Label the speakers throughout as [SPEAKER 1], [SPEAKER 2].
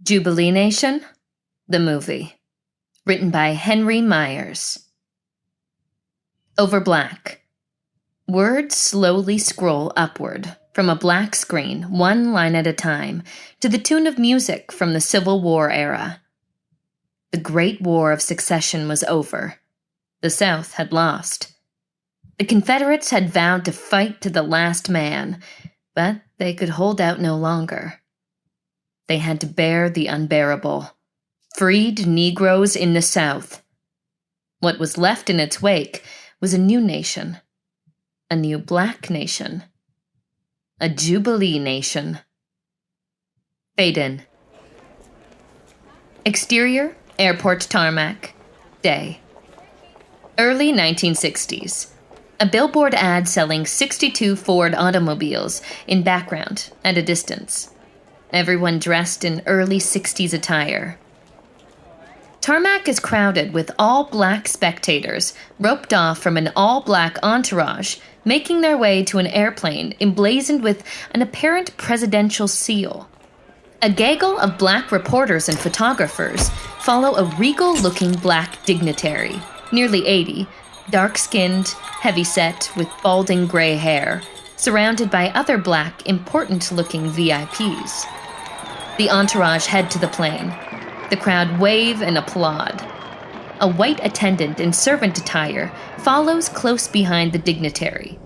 [SPEAKER 1] Jubilee Nation, the movie. Written by Henry Myers. Over black. Words slowly scroll upward from a black screen, one line at a time, to the tune of music from the Civil War era. The Great War of Succession was over. The South had lost. The Confederates had vowed to fight to the last man, but they could hold out no longer. They had to bear the unbearable. Freed Negroes in the South. What was left in its wake was a new nation. A new black nation. A Jubilee nation. Fade in. Exterior, airport tarmac. Day. Early 1960s. A billboard ad selling 62 Ford automobiles in background at a distance. Everyone dressed in early 60s attire. Tarmac is crowded with all-black spectators roped off from an all-black entourage, making their way to an airplane emblazoned with an apparent presidential seal. A gaggle of black reporters and photographers follow a regal-looking black dignitary, nearly 80, dark-skinned, heavy-set, with balding gray hair, surrounded by other black, important-looking VIPs. The entourage head to the plane. The crowd wave and applaud. A white attendant in servant attire follows close behind the dignitary.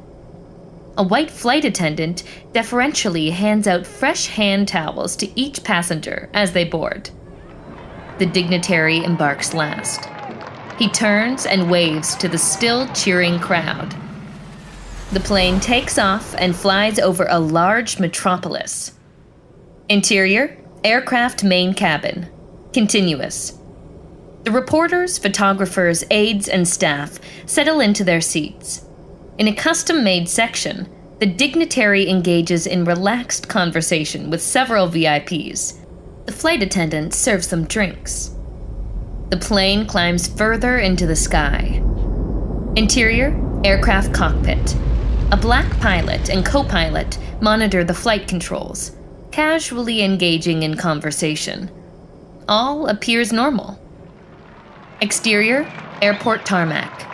[SPEAKER 1] A white flight attendant deferentially hands out fresh hand towels to each passenger as they board. The dignitary embarks last. He turns and waves to the still cheering crowd. The plane takes off and flies over a large metropolis. Interior, aircraft main cabin. Continuous. The reporters, photographers, aides, and staff settle into their seats. In a custom-made section, the dignitary engages in relaxed conversation with several VIPs. The flight attendant serves them drinks. The plane climbs further into the sky. Interior, aircraft cockpit. A black pilot and co-pilot monitor the flight controls, casually engaging in conversation. All appears normal. Exterior, airport tarmac.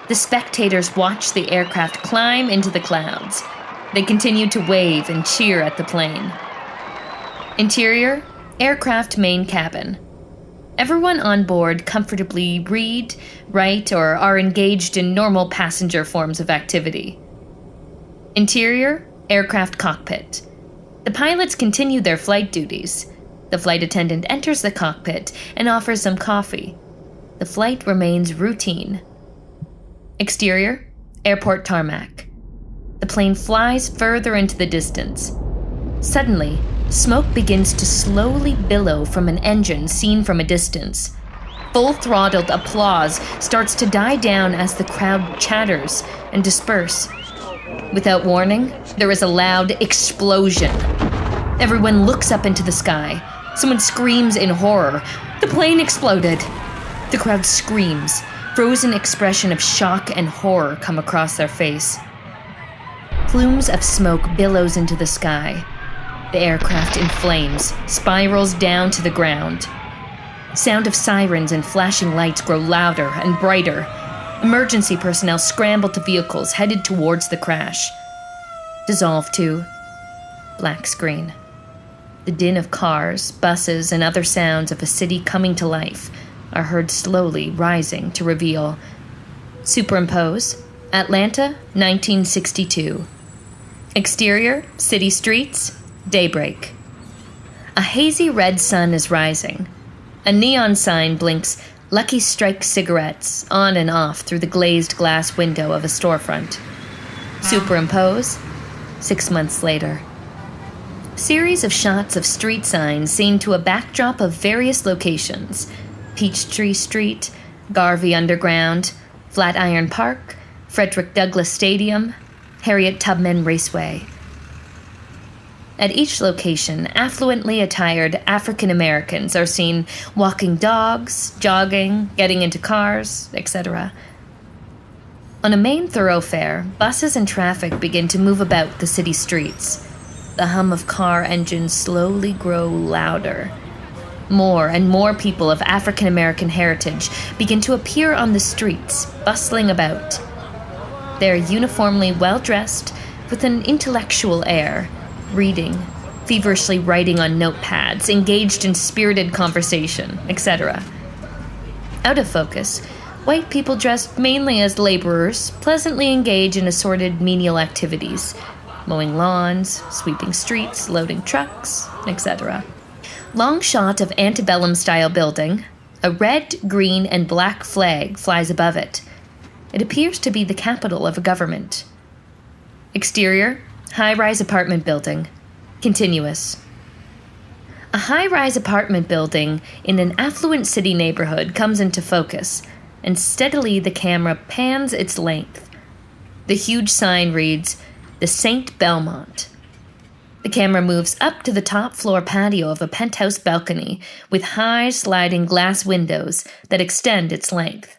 [SPEAKER 1] The spectators watch the aircraft climb into the clouds. They continue to wave and cheer at the plane. Interior, aircraft main cabin. Everyone on board comfortably read, write, or are engaged in normal passenger forms of activity. Interior, aircraft cockpit. The pilots continue their flight duties. The flight attendant enters the cockpit and offers some coffee. The flight remains routine. Exterior, airport tarmac. The plane flies further into the distance. Suddenly, smoke begins to slowly billow from an engine seen from a distance. Full-throttled applause starts to die down as the crowd chatters and disperse. Without warning, there is a loud explosion. Everyone looks up into the sky. Someone screams in horror. The plane exploded. The crowd screams. Frozen expression of shock and horror come across their face. Plumes of smoke billows into the sky. The aircraft in flames, spirals down to the ground. Sound of sirens and flashing lights grow louder and brighter. Emergency personnel scramble to vehicles headed towards the crash. Dissolve to black screen. The din of cars, buses, and other sounds of a city coming to life are heard slowly rising to reveal. Superimpose, Atlanta, 1962. Exterior, city streets, daybreak. A hazy red sun is rising. A neon sign blinks Lucky Strike cigarettes on and off through the glazed glass window of a storefront. Superimpose, 6 months later. Series of shots of street signs seen to a backdrop of various locations. Peachtree Street, Garvey Underground, Flatiron Park, Frederick Douglass Stadium, Harriet Tubman Raceway. At each location, affluently attired African Americans are seen walking dogs, jogging, getting into cars, etc. On a main thoroughfare, buses and traffic begin to move about the city streets. The hum of car engines slowly grow louder. More and more people of African American heritage begin to appear on the streets, bustling about. They are uniformly well-dressed, with an intellectual air, reading, feverishly writing on notepads, engaged in spirited conversation, etc. Out of focus, white people dressed mainly as laborers pleasantly engage in assorted menial activities, mowing lawns, sweeping streets, loading trucks, etc. Long shot of antebellum-style building. A red, green, and black flag flies above it. It appears to be the capital of a government. Exterior, high-rise apartment building. Continuous. A high-rise apartment building in an affluent city neighborhood comes into focus, and steadily the camera pans its length. The huge sign reads, "The St. Belmont." The camera moves up to the top floor patio of a penthouse balcony with high sliding glass windows that extend its length.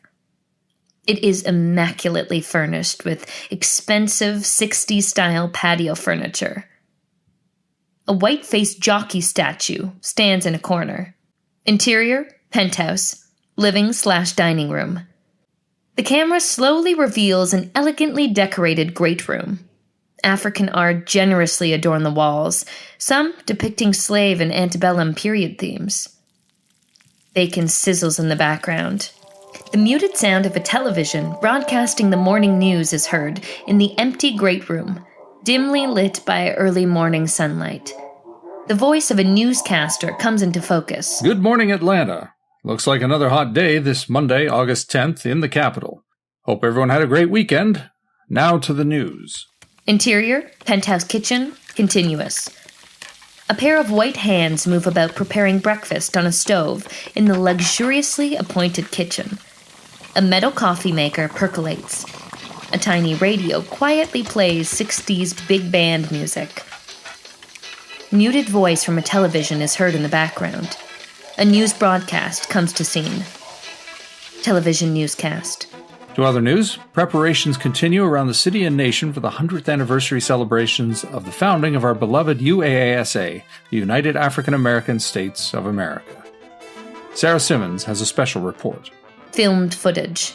[SPEAKER 1] It is immaculately furnished with expensive 60s-style patio furniture. A white-faced jockey statue stands in a corner. Interior, penthouse, living/dining room. The camera slowly reveals an elegantly decorated great room. African art generously adorn the walls, some depicting slave and antebellum period themes. Bacon sizzles in the background. The muted sound of a television broadcasting the morning news is heard in the empty great room, dimly lit by early morning sunlight. The voice of a newscaster comes into focus.
[SPEAKER 2] Good morning, Atlanta. Looks like another hot day this Monday, August 10th, in the capital. Hope everyone had a great weekend. Now to the news.
[SPEAKER 1] Interior, penthouse kitchen, continuous. A pair of white hands move about preparing breakfast on a stove in the luxuriously appointed kitchen. A metal coffee maker percolates. A tiny radio quietly plays 60s big band music. Muted voice from a television is heard in the background. A news broadcast comes to scene. Television newscast.
[SPEAKER 2] To other news, preparations continue around the city and nation for the 100th anniversary celebrations of the founding of our beloved UAASA, the United African American States of America. Sarah Simmons has a special report.
[SPEAKER 1] Filmed footage.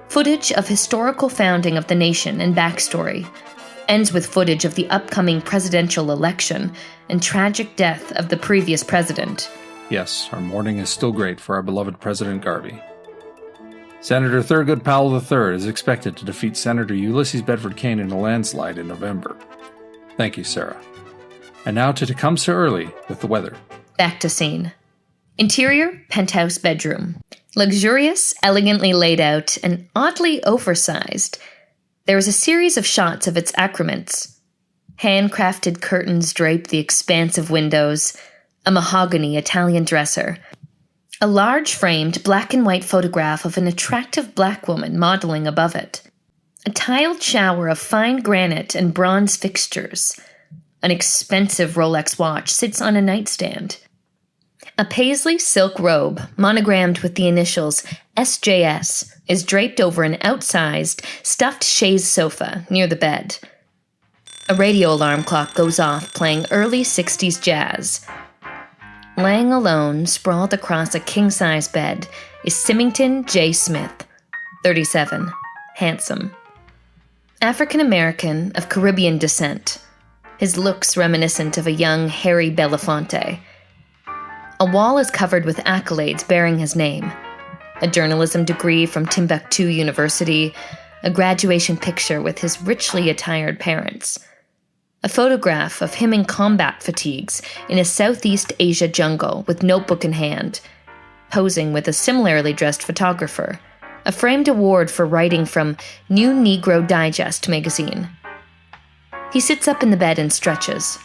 [SPEAKER 1] Footage of historical founding of the nation and backstory. Ends with footage of the upcoming presidential election and tragic death of the previous president.
[SPEAKER 2] Yes, our mourning is still great for our beloved President Garvey. Senator Thurgood Powell III is expected to defeat Senator Ulysses Bedford Kane in a landslide in November. Thank you, Sarah. And now to Tecumseh Early with the weather.
[SPEAKER 1] Back to scene. Interior, penthouse bedroom. Luxurious, elegantly laid out, and oddly oversized. There is a series of shots of its accoutrements. Handcrafted curtains drape the expansive windows. A mahogany Italian dresser. A large framed black and white photograph of an attractive black woman modeling above it. A tiled shower of fine granite and bronze fixtures. An expensive Rolex watch sits on a nightstand. A paisley silk robe, monogrammed with the initials SJS, is draped over an outsized, stuffed chaise sofa near the bed. A radio alarm clock goes off, playing early 60s jazz. Lying alone, sprawled across a king-size bed, is Symington J. Smith, 37, handsome. African-American of Caribbean descent, his looks reminiscent of a young Harry Belafonte. A wall is covered with accolades bearing his name. A journalism degree from Timbuktu University, a graduation picture with his richly attired parents. A photograph of him in combat fatigues in a Southeast Asia jungle with notebook in hand, posing with a similarly dressed photographer, a framed award for writing from New Negro Digest magazine. He sits up in the bed and stretches.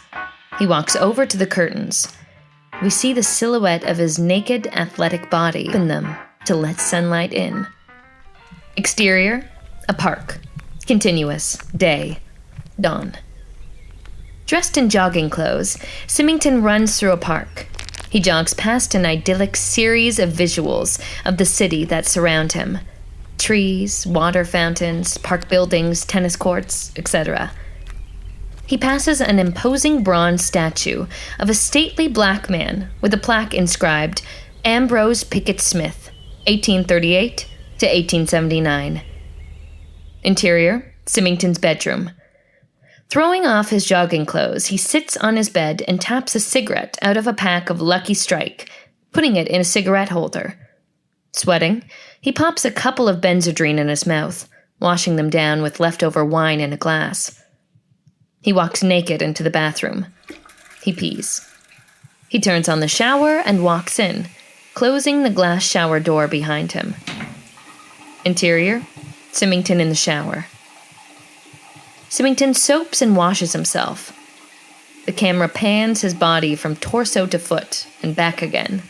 [SPEAKER 1] He walks over to the curtains. We see the silhouette of his naked, athletic body open them to let sunlight in. Exterior, a park. Continuous, day, dawn. Dressed in jogging clothes, Symington runs through a park. He jogs past an idyllic series of visuals of the city that surround him. Trees, water fountains, park buildings, tennis courts, etc. He passes an imposing bronze statue of a stately black man with a plaque inscribed Ambrose Pickett Smith, 1838 to 1879. Interior, Symington's bedroom. Throwing off his jogging clothes, he sits on his bed and taps a cigarette out of a pack of Lucky Strike, putting it in a cigarette holder. Sweating, he pops a couple of Benzedrine in his mouth, washing them down with leftover wine in a glass. He walks naked into the bathroom. He pees. He turns on the shower and walks in, closing the glass shower door behind him. Interior, Symington in the shower. Symington soaps and washes himself. The camera pans his body from torso to foot and back again.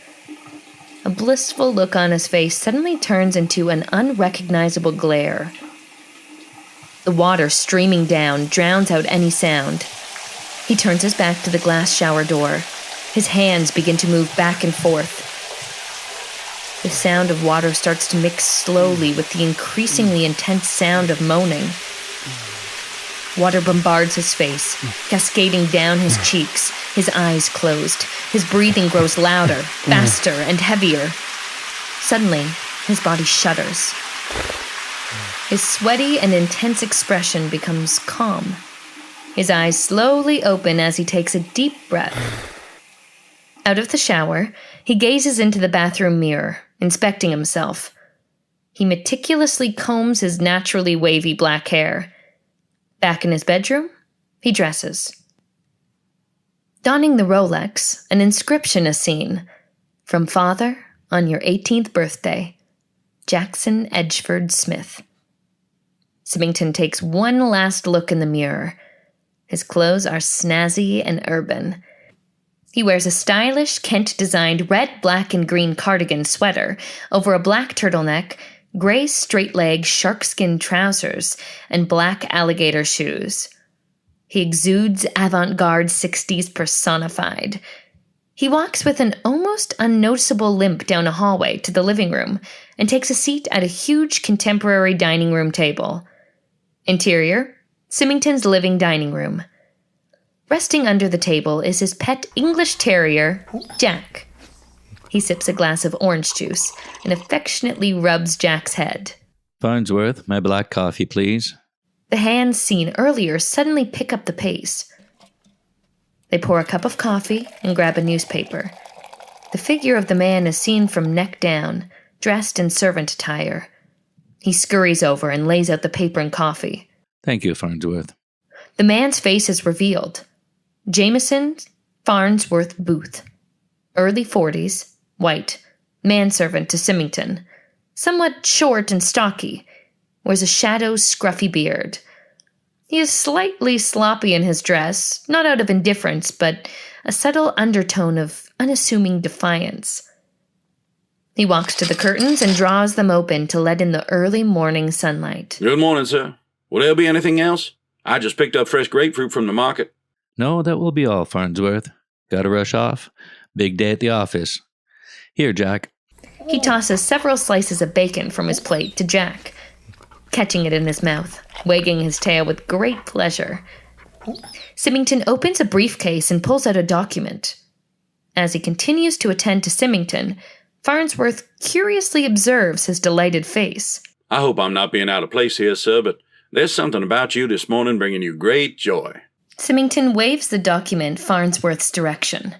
[SPEAKER 1] A blissful look on his face suddenly turns into an unrecognizable glare. The water streaming down drowns out any sound. He turns his back to the glass shower door. His hands begin to move back and forth. The sound of water starts to mix slowly with the increasingly intense sound of moaning. Water bombards his face, cascading down his cheeks, his eyes closed. His breathing grows louder, faster, and heavier. Suddenly, his body shudders. His sweaty and intense expression becomes calm. His eyes slowly open as he takes a deep breath. Out of the shower, he gazes into the bathroom mirror, inspecting himself. He meticulously combs his naturally wavy black hair. Back in his bedroom, he dresses. Donning the Rolex, an inscription is seen. From Father, on your 18th birthday, Jackson Edgeford Smith. Symington takes one last look in the mirror. His clothes are snazzy and urban. He wears a stylish Kent-designed red, black, and green cardigan sweater over a black turtleneck, gray straight-leg sharkskin trousers, and black alligator shoes. He exudes avant-garde 60s personified. He walks with an almost unnoticeable limp down a hallway to the living room and takes a seat at a huge contemporary dining room table. Interior, Symington's living dining room. Resting under the table is his pet English terrier, Jack. He sips a glass of orange juice and affectionately rubs Jack's head.
[SPEAKER 3] Farnsworth, my black coffee, please.
[SPEAKER 1] The hands seen earlier suddenly pick up the pace. They pour a cup of coffee and grab a newspaper. The figure of the man is seen from neck down, dressed in servant attire. He scurries over and lays out the paper and coffee.
[SPEAKER 3] Thank you, Farnsworth.
[SPEAKER 1] The man's face is revealed. Jameson Farnsworth Booth. Early 40s, white, manservant to Symington. Somewhat short and stocky. Wears a shadow, scruffy beard. He is slightly sloppy in his dress, not out of indifference, but a subtle undertone of unassuming defiance. He walks to the curtains and draws them open to let in the early morning sunlight.
[SPEAKER 4] Good morning, sir. Will there be anything else? I just picked up fresh grapefruit from the market.
[SPEAKER 3] No, that will be all, Farnsworth. Gotta rush off. Big day at the office. Here, Jack.
[SPEAKER 1] He tosses several slices of bacon from his plate to Jack, catching it in his mouth, wagging his tail with great pleasure. Symington opens a briefcase and pulls out a document. As he continues to attend to Symington, Farnsworth curiously observes his delighted face.
[SPEAKER 4] I hope I'm not being out of place here, sir, but there's something about you this morning bringing you great joy.
[SPEAKER 1] Symington waves the document Farnsworth's direction.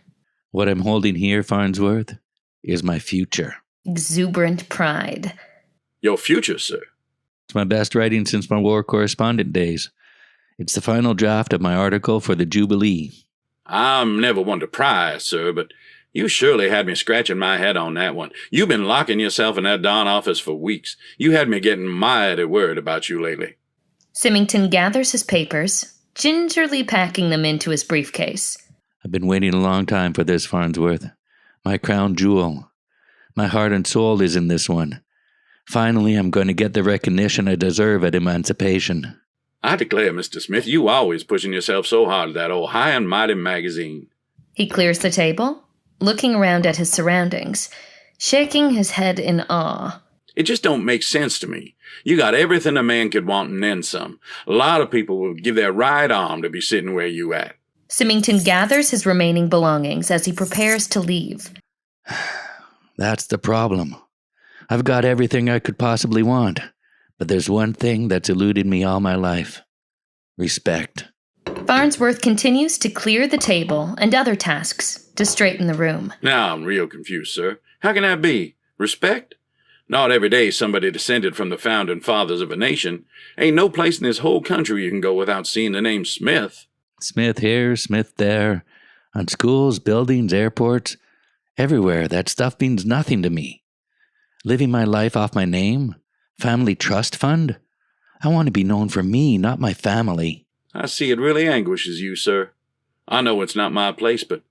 [SPEAKER 3] What I'm holding here, Farnsworth, is my future.
[SPEAKER 1] Exuberant pride.
[SPEAKER 4] Your future, sir?
[SPEAKER 3] It's my best writing since my war correspondent days. It's the final draft of my article for the Jubilee.
[SPEAKER 4] I'm never one to pry, sir, but you surely had me scratching my head on that one. You've been locking yourself in that darn office for weeks. You had me getting mighty worried about you lately.
[SPEAKER 1] Symington gathers his papers, gingerly packing them into his briefcase.
[SPEAKER 3] I've been waiting a long time for this, Farnsworth. My crown jewel. My heart and soul is in this one. Finally, I'm going to get the recognition I deserve at emancipation.
[SPEAKER 4] I declare, Mr. Smith, you always pushing yourself so hard at that old high and mighty magazine.
[SPEAKER 1] He clears the table, looking around at his surroundings, shaking his head in awe.
[SPEAKER 4] It just don't make sense to me. You got everything a man could want and then some. A lot of people would give their right arm to be sitting where you at.
[SPEAKER 1] Symington gathers his remaining belongings as he prepares to leave.
[SPEAKER 3] That's the problem. I've got everything I could possibly want, but there's one thing that's eluded me all my life. Respect.
[SPEAKER 1] Farnsworth continues to clear the table and other tasks to straighten the room.
[SPEAKER 4] Now I'm real confused, sir. How can that be? Respect? Not every day somebody descended from the founding fathers of a nation. Ain't no place in this whole country you can go without seeing the name Smith.
[SPEAKER 3] Smith here, Smith there. On schools, buildings, airports. Everywhere, that stuff means nothing to me. Living my life off my name? Family trust fund? I want to be known for me, not my family.
[SPEAKER 4] I see it really anguishes you, sir. I know it's not my place, but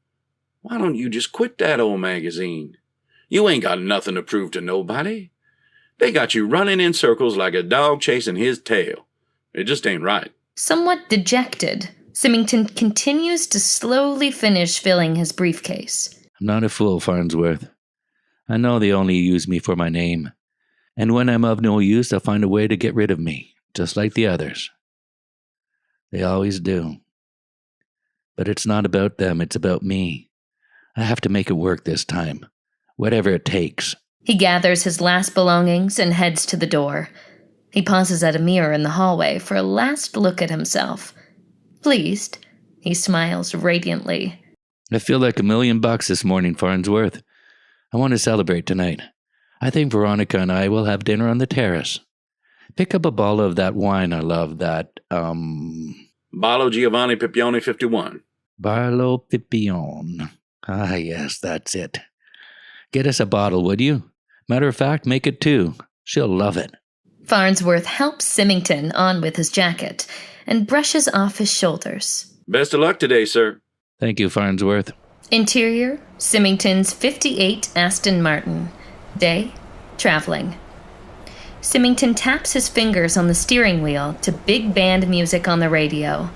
[SPEAKER 4] why don't you just quit that old magazine? You ain't got nothing to prove to nobody. They got you running in circles like a dog chasing his tail. It just ain't right.
[SPEAKER 1] Somewhat dejected, Symington continues to slowly finish filling his briefcase.
[SPEAKER 3] I'm not a fool, Farnsworth. I know they only use me for my name. And when I'm of no use, they'll find a way to get rid of me, just like the others. They always do. But it's not about them, it's about me. I have to make it work this time, whatever it takes.
[SPEAKER 1] He gathers his last belongings and heads to the door. He pauses at a mirror in the hallway for a last look at himself. Pleased, he smiles radiantly.
[SPEAKER 3] I feel like $1 million this morning, Farnsworth. I want to celebrate tonight. I think Veronica and I will have dinner on the terrace. Pick up a bottle of that wine I love,
[SPEAKER 4] Barlo Giovanni Pipione 51.
[SPEAKER 3] Barlo Pipione. Ah, yes, that's it. Get us a bottle, would you? Matter of fact, make it 2. She'll love it.
[SPEAKER 1] Farnsworth helps Symington on with his jacket and brushes off his shoulders.
[SPEAKER 4] Best of luck today, sir.
[SPEAKER 3] Thank you, Farnsworth.
[SPEAKER 1] Interior, Symington's 58 Aston Martin. Day, traveling. Symington taps his fingers on the steering wheel to big band music on the radio.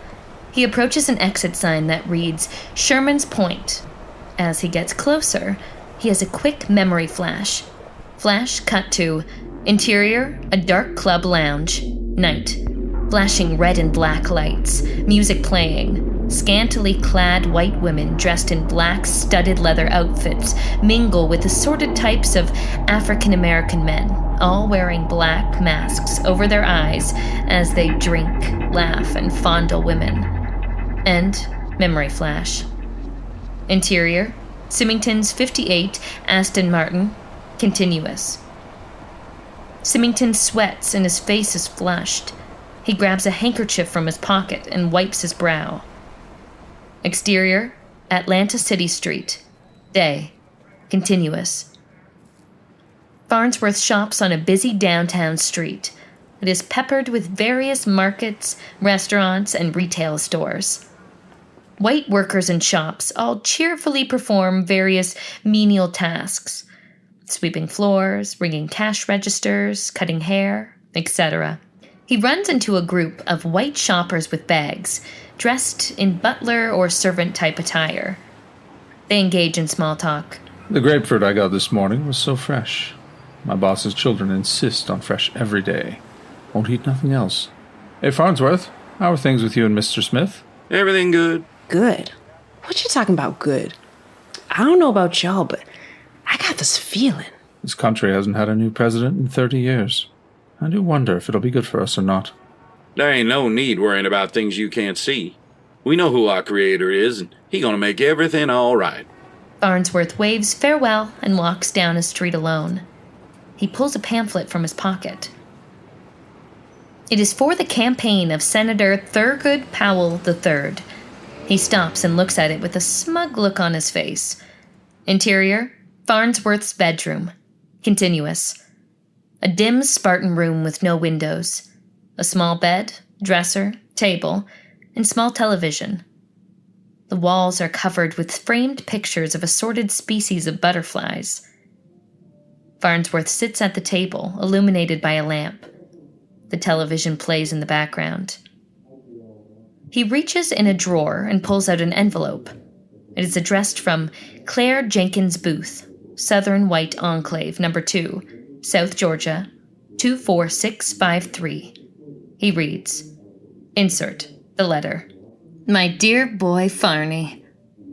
[SPEAKER 1] He approaches an exit sign that reads Sherman's Point. As he gets closer, he has a quick memory flash. Flash cut to interior, a dark club lounge. Night. Flashing red and black lights. Music playing. Scantily clad white women dressed in black studded leather outfits mingle with assorted types of African American men, all wearing black masks over their eyes as they drink, laugh, and fondle women. End memory flash. Interior, Symington's 58 Aston Martin, continuous. Symington sweats and his face is flushed. He grabs a handkerchief from his pocket and wipes his brow. Exterior, Atlanta City Street. Day, continuous. Farnsworth shops on a busy downtown street. It is peppered with various markets, restaurants, and retail stores. White workers in shops all cheerfully perform various menial tasks. Sweeping floors, ringing cash registers, cutting hair, etc. He runs into a group of white shoppers with bags, dressed in butler or servant-type attire. They engage in small talk.
[SPEAKER 2] The grapefruit I got this morning was so fresh. My boss's children insist on fresh every day. Won't eat nothing else. Hey, Farnsworth, how are things with you and Mr. Smith?
[SPEAKER 4] Everything good?
[SPEAKER 5] Good? What you talking about good? I don't know about y'all, but I got this feeling.
[SPEAKER 2] This country hasn't had a new president in 30 years. I do wonder if it'll be good for us or not.
[SPEAKER 4] There ain't no need worrying about things you can't see. We know who our creator is, and he gonna make everything all right.
[SPEAKER 1] Farnsworth waves farewell and walks down a street alone. He pulls a pamphlet from his pocket. It is for the campaign of Senator Thurgood Powell III. He stops and looks at it with a smug look on his face. Interior, Farnsworth's bedroom. Continuous. A dim Spartan room with no windows. A small bed, dresser, table, and small television. The walls are covered with framed pictures of assorted species of butterflies. Farnsworth sits at the table, illuminated by a lamp. The television plays in the background. He reaches in a drawer and pulls out an envelope. It is addressed from Claire Jenkins Booth, Southern White Enclave, No. 2, South Georgia, 24653. He reads, insert the letter. My dear boy Farney,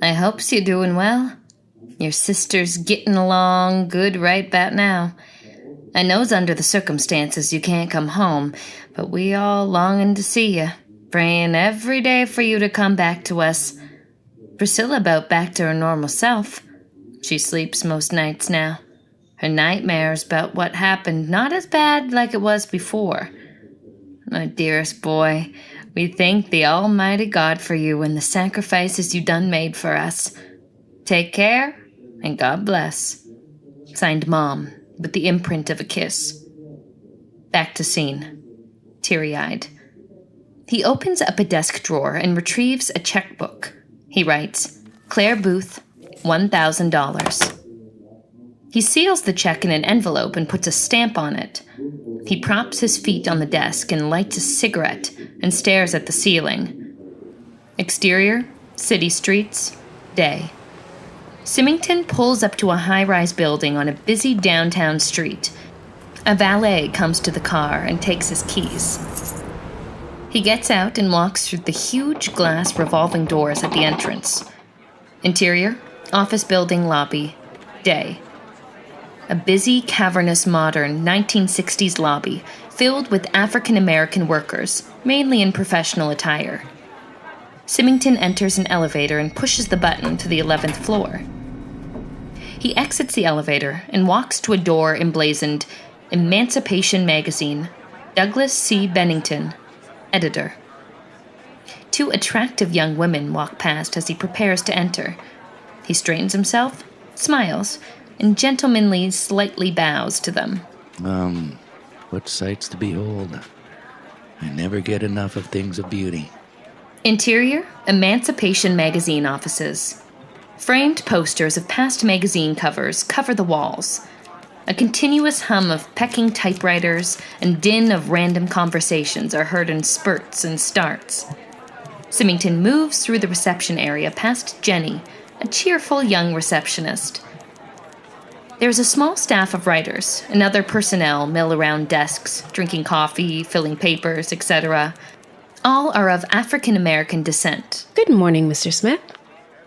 [SPEAKER 1] I hopes you're doing well. Your sister's getting along good right about now. I knows under the circumstances you can't come home, but we all longing to see you, praying every day for you to come back to us. Priscilla about back to her normal self. She sleeps most nights now. Her nightmares about what happened not as bad like it was before. My dearest boy, we thank the Almighty God for you and the sacrifices you done made for us. Take care, and God bless. Signed Mom, with the imprint of a kiss. Back to scene. Teary-eyed. He opens up a desk drawer and retrieves a checkbook. He writes, Claire Booth, $1,000. He seals the check in an envelope and puts a stamp on it. He props his feet on the desk and lights a cigarette and stares at the ceiling. Exterior, city streets, day. Symington pulls up to a high-rise building on a busy downtown street. A valet comes to the car and takes his keys. He gets out and walks through the huge glass revolving doors at the entrance. Interior, office building lobby, day. A busy, cavernous, modern 1960s lobby filled with African-American workers, mainly in professional attire. Symington enters an elevator and pushes the button to the 11th floor. He exits the elevator and walks to a door emblazoned Emancipation Magazine, Douglas C. Bennington, editor. Two attractive young women walk past as he prepares to enter. He straightens himself, smiles, and gentlemanly slightly bows to them.
[SPEAKER 3] What sights to behold. I never get enough of things of beauty.
[SPEAKER 1] Interior, Emancipation Magazine offices. Framed posters of past magazine covers cover the walls. A continuous hum of pecking typewriters and din of random conversations are heard in spurts and starts. Symington moves through the reception area past Jenny, a cheerful young receptionist. There's a small staff of writers and other personnel mill around desks, drinking coffee, filling papers, etc. All are of African-American descent.
[SPEAKER 5] Good morning, Mr. Smith.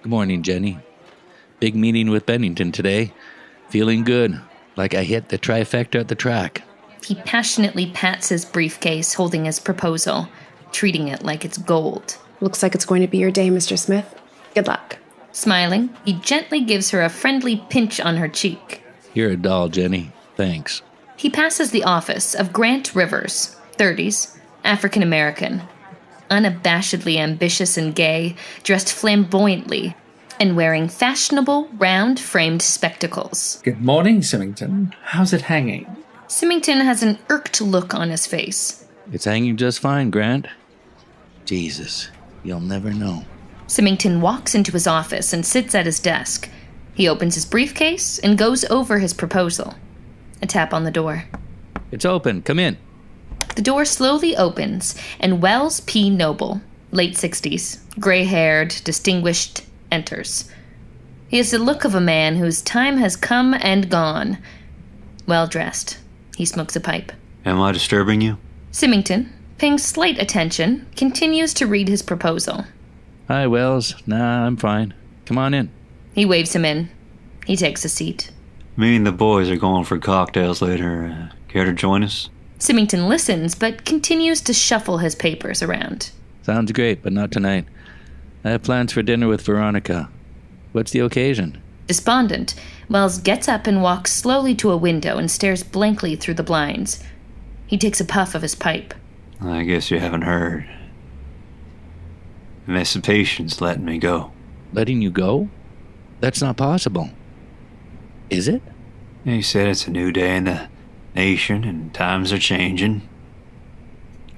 [SPEAKER 3] Good morning, Jenny. Big meeting with Bennington today. Feeling good, like I hit the trifecta at the track.
[SPEAKER 1] He passionately pats his briefcase holding his proposal, treating it like it's gold.
[SPEAKER 5] Looks like it's going to be your day, Mr. Smith. Good luck.
[SPEAKER 1] Smiling, he gently gives her a friendly pinch on her cheek.
[SPEAKER 3] You're a doll, Jenny. Thanks.
[SPEAKER 1] He passes the office of Grant Rivers, 30s, African-American. Unabashedly ambitious and gay, dressed flamboyantly, and wearing fashionable, round-framed spectacles.
[SPEAKER 2] Good morning, Symington. How's it hanging?
[SPEAKER 1] Symington has an irked look on his face.
[SPEAKER 3] It's hanging just fine, Grant. Jesus, you'll never know.
[SPEAKER 1] Symington walks into his office and sits at his desk. He opens his briefcase and goes over his proposal. A tap on the door.
[SPEAKER 3] It's open. Come in.
[SPEAKER 1] The door slowly opens, and Wells P. Noble, late 60s, gray-haired, distinguished, enters. He has the look of a man whose time has come and gone. Well-dressed. He smokes a pipe.
[SPEAKER 6] Am I disturbing you?
[SPEAKER 1] Symington, paying slight attention, continues to read his proposal.
[SPEAKER 3] Hi, Wells. Nah, I'm fine. Come on in.
[SPEAKER 1] He waves him in. He takes a seat.
[SPEAKER 6] Me and the boys are going for cocktails later. Care to join us?
[SPEAKER 1] Symington listens, but continues to shuffle his papers around.
[SPEAKER 3] Sounds great, but not tonight. I have plans for dinner with Veronica. What's the occasion?
[SPEAKER 1] Despondent, Wells gets up and walks slowly to a window and stares blankly through the blinds. He takes a puff of his pipe.
[SPEAKER 6] I guess you haven't heard. Emancipation's letting me go.
[SPEAKER 3] Letting you go? That's not possible. Is it?
[SPEAKER 6] He said it's a new day in the nation and times are changing.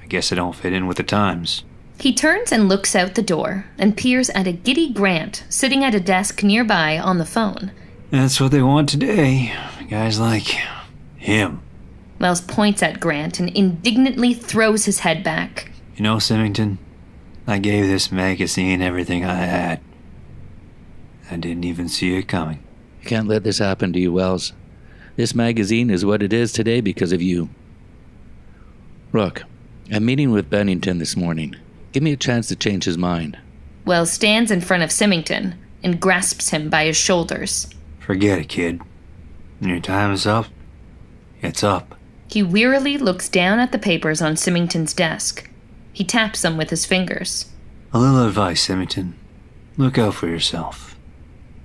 [SPEAKER 6] I guess I don't fit in with the times.
[SPEAKER 1] He turns and looks out the door and peers at a giddy Grant sitting at a desk nearby on the phone.
[SPEAKER 6] That's what they want today. Guys like him.
[SPEAKER 1] Wells points at Grant and indignantly throws his head back.
[SPEAKER 6] You know, Symington, I gave this magazine everything I had. I didn't even see it coming.
[SPEAKER 3] You can't let this happen to you, Wells. This magazine is what it is today because of you. Look, I'm meeting with Bennington this morning. Give me a chance to change his mind.
[SPEAKER 1] Wells stands in front of Symington and grasps him by his shoulders.
[SPEAKER 6] Forget it, kid. When your time is up, it's up.
[SPEAKER 1] He wearily looks down at the papers on Symington's desk. He taps them with his fingers.
[SPEAKER 6] A little advice, Symington. Look out for yourself.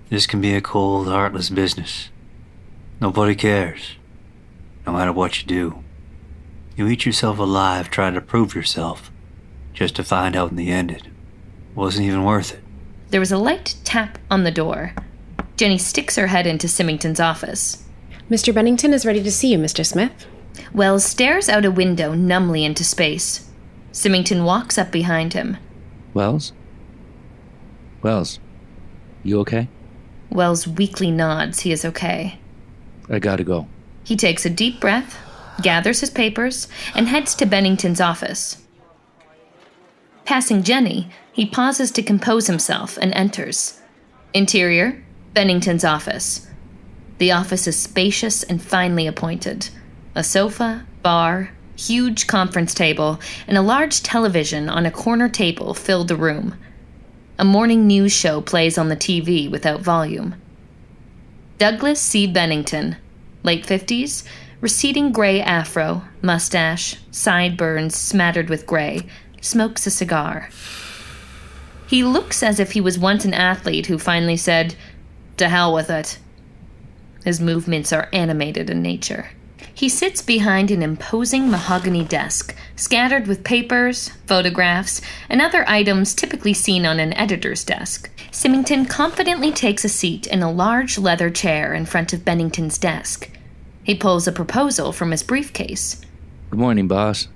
[SPEAKER 6] This can be a cold, heartless business. Nobody cares, no matter what you do. You eat yourself alive trying to prove yourself, just to find out in the end it wasn't even worth it.
[SPEAKER 1] There was a light tap on the door. Jenny sticks her head into Symington's office.
[SPEAKER 5] Mr. Bennington is ready to see you, Mr. Smith.
[SPEAKER 1] Wells stares out a window numbly into space. Symington walks up behind him.
[SPEAKER 3] Wells? Wells, you okay?
[SPEAKER 1] Wells weakly nods he is okay.
[SPEAKER 3] I gotta go.
[SPEAKER 1] He takes a deep breath, gathers his papers, and heads to Bennington's office. Passing Jenny, he pauses to compose himself and enters. Interior, Bennington's office. The office is spacious and finely appointed. A sofa, bar, huge conference table, and a large television on a corner table fill the room. A morning news show plays on the TV without volume. Douglas C. Bennington, late 50s, receding gray afro, mustache, sideburns smattered with gray, smokes a cigar. He looks as if he was once an athlete who finally said, "To hell with it." His movements are animated in nature. He sits behind an imposing mahogany desk, scattered with papers, photographs, and other items typically seen on an editor's desk. Symington confidently takes a seat in a large leather chair in front of Bennington's desk. He pulls a proposal from his briefcase.
[SPEAKER 3] Good morning, boss.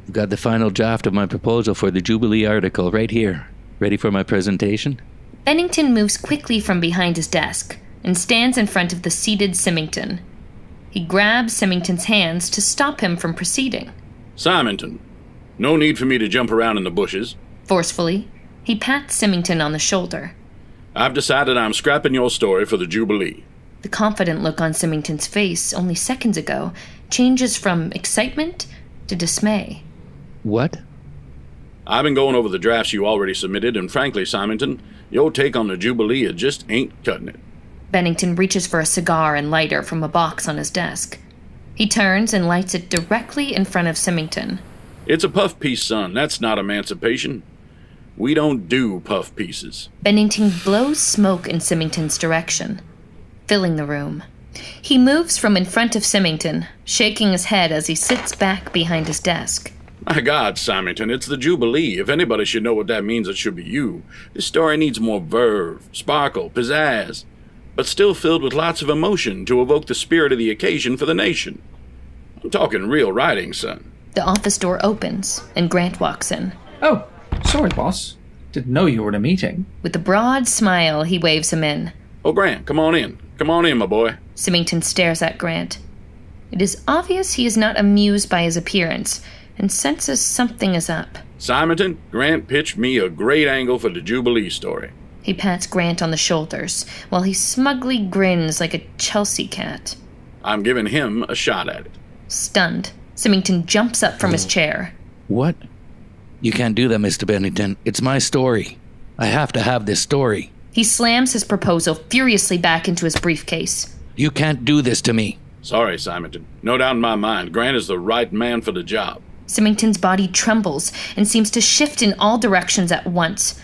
[SPEAKER 3] I've got the final draft of my proposal for the Jubilee article right here. Ready for my presentation?
[SPEAKER 1] Bennington moves quickly from behind his desk and stands in front of the seated Symington. He grabs Symington's hands to stop him from proceeding.
[SPEAKER 4] Symington, no need for me to jump around in the bushes.
[SPEAKER 1] Forcefully, he pats Symington on the shoulder.
[SPEAKER 4] I've decided I'm scrapping your story for the Jubilee.
[SPEAKER 1] The confident look on Symington's face only seconds ago changes from excitement to dismay.
[SPEAKER 3] What?
[SPEAKER 4] I've been going over the drafts you already submitted, and frankly, Symington, your take on the Jubilee, it just ain't cutting it.
[SPEAKER 1] Bennington reaches for a cigar and lighter from a box on his desk. He turns and lights it directly in front of Symington.
[SPEAKER 4] It's a puff piece, son. That's not emancipation. We don't do puff pieces.
[SPEAKER 1] Bennington blows smoke in Symington's direction, filling the room. He moves from in front of Symington, shaking his head as he sits back behind his desk.
[SPEAKER 4] My God, Symington, it's the Jubilee. If anybody should know what that means, it should be you. This story needs more verve, sparkle, pizzazz, but still filled with lots of emotion to evoke the spirit of the occasion for the nation. I'm talking real writing, son.
[SPEAKER 1] The office door opens, and Grant walks in.
[SPEAKER 2] Oh, sorry, boss. Didn't know you were in a meeting.
[SPEAKER 1] With a broad smile, he waves him in.
[SPEAKER 4] Oh, Grant, come on in. Come on in, my boy.
[SPEAKER 1] Symington stares at Grant. It is obvious he is not amused by his appearance, and senses something is up.
[SPEAKER 4] Symington, Grant pitched me a great angle for the Jubilee story.
[SPEAKER 1] He pats Grant on the shoulders, while he smugly grins like a Chelsea cat.
[SPEAKER 4] I'm giving him a shot at it.
[SPEAKER 1] Stunned, Symington jumps up from his chair.
[SPEAKER 3] What? You can't do that, Mr. Bennington. It's my story. I have to have this story.
[SPEAKER 1] He slams his proposal furiously back into his briefcase.
[SPEAKER 3] You can't do this to me.
[SPEAKER 4] Sorry, Symington. No doubt in my mind, Grant is the right man for the job.
[SPEAKER 1] Symington's body trembles and seems to shift in all directions at once.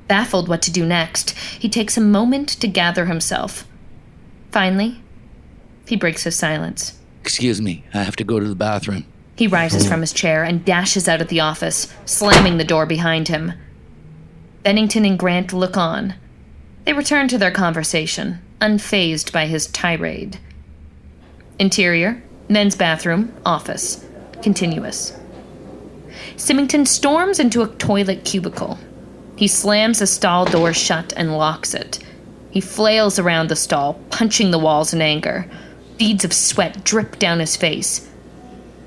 [SPEAKER 1] Baffled what to do next, he takes a moment to gather himself. Finally, he breaks his silence.
[SPEAKER 3] Excuse me, I have to go to the bathroom.
[SPEAKER 1] He rises from his chair and dashes out of the office, slamming the door behind him. Bennington and Grant look on. They return to their conversation, unfazed by his tirade. Interior, men's bathroom, office. Continuous. Symington storms into a toilet cubicle. He slams the stall door shut and locks it. He flails around the stall, punching the walls in anger. Beads of sweat drip down his face.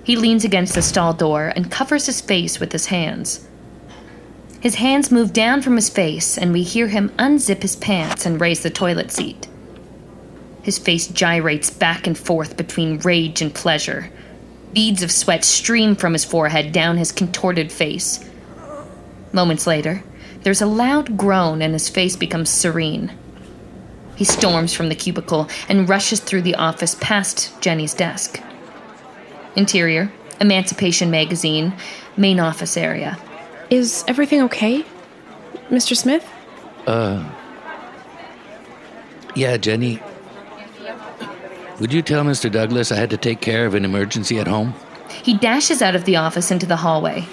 [SPEAKER 1] He leans against the stall door and covers his face with his hands. His hands move down from his face, and we hear him unzip his pants and raise the toilet seat. His face gyrates back and forth between rage and pleasure. Beads of sweat stream from his forehead down his contorted face. Moments later, there's a loud groan and his face becomes serene. He storms from the cubicle and rushes through the office past Jenny's desk. Interior, Emancipation Magazine, main office area.
[SPEAKER 5] Is everything okay, Mr. Smith?
[SPEAKER 3] Yeah, Jenny. Would you tell Mr. Douglas I had to take care of an emergency at home?
[SPEAKER 1] He dashes out of the office into the hallway.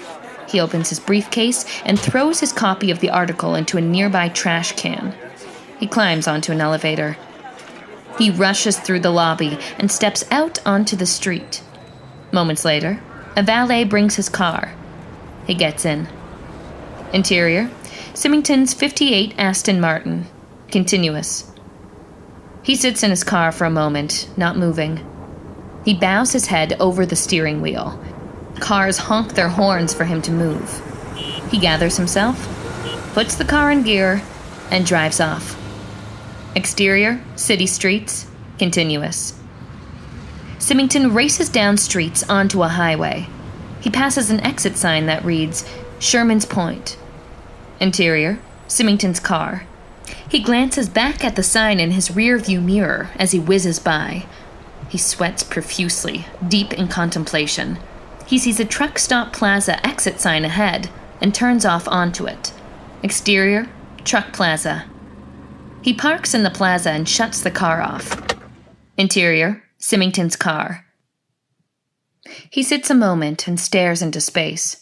[SPEAKER 1] He opens his briefcase and throws his copy of the article into a nearby trash can. He climbs onto an elevator. He rushes through the lobby and steps out onto the street. Moments later, a valet brings his car. He gets in. Interior, Symington's 58 Aston Martin. Continuous. He sits in his car for a moment, not moving. He bows his head over the steering wheel. Cars honk their horns for him to move. He gathers himself, puts the car in gear, and drives off. Exterior, city streets, continuous. Symington races down streets onto a highway. He passes an exit sign that reads, Sherman's Point. Interior, Symington's car. He glances back at the sign in his rear-view mirror as he whizzes by. He sweats profusely, deep in contemplation. He sees a truck stop plaza exit sign ahead and turns off onto it. Exterior, truck plaza. He parks in the plaza and shuts the car off. Interior, Symington's car. He sits a moment and stares into space.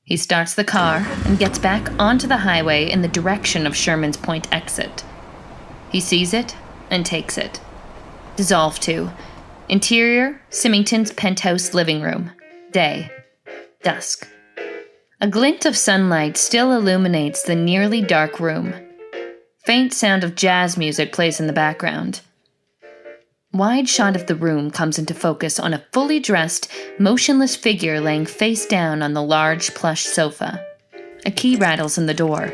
[SPEAKER 1] He starts the car and gets back onto the highway in the direction of Sherman's Point exit. He sees it and takes it. Dissolve to. Interior, Symington's penthouse living room. Day. Dusk. A glint of sunlight still illuminates the nearly dark room. Faint sound of jazz music plays in the background. Wide shot of the room comes into focus on a fully dressed, motionless figure laying face down on the large plush sofa. A key rattles in the door.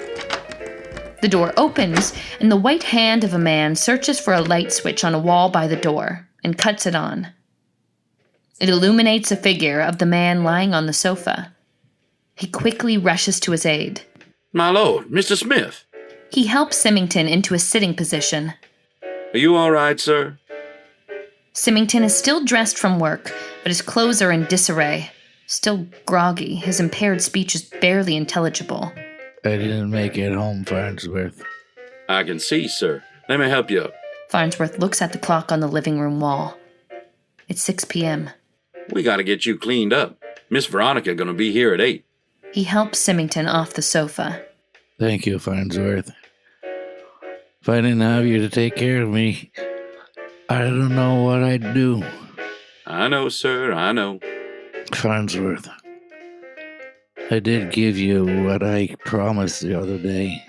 [SPEAKER 1] The door opens, and the white hand of a man searches for a light switch on a wall by the door and cuts it on. It illuminates a figure of the man lying on the sofa. He quickly rushes to his aid.
[SPEAKER 4] My lord, Mr. Smith.
[SPEAKER 1] He helps Symington into a sitting position.
[SPEAKER 4] Are you all right, sir?
[SPEAKER 1] Symington is still dressed from work, but his clothes are in disarray. Still groggy, his impaired speech is barely intelligible.
[SPEAKER 3] I didn't make it home, Farnsworth.
[SPEAKER 4] I can see, sir. Let me help you up.
[SPEAKER 1] Farnsworth looks at the clock on the living room wall. It's 6 p.m.
[SPEAKER 4] We gotta get you cleaned up. Miss Veronica gonna be here at 8.
[SPEAKER 1] He helps Symington off the sofa.
[SPEAKER 3] Thank you, Farnsworth. If I didn't have you to take care of me, I don't know what I'd do.
[SPEAKER 4] I know, sir, I know.
[SPEAKER 3] Farnsworth, I did give you what I promised the other day,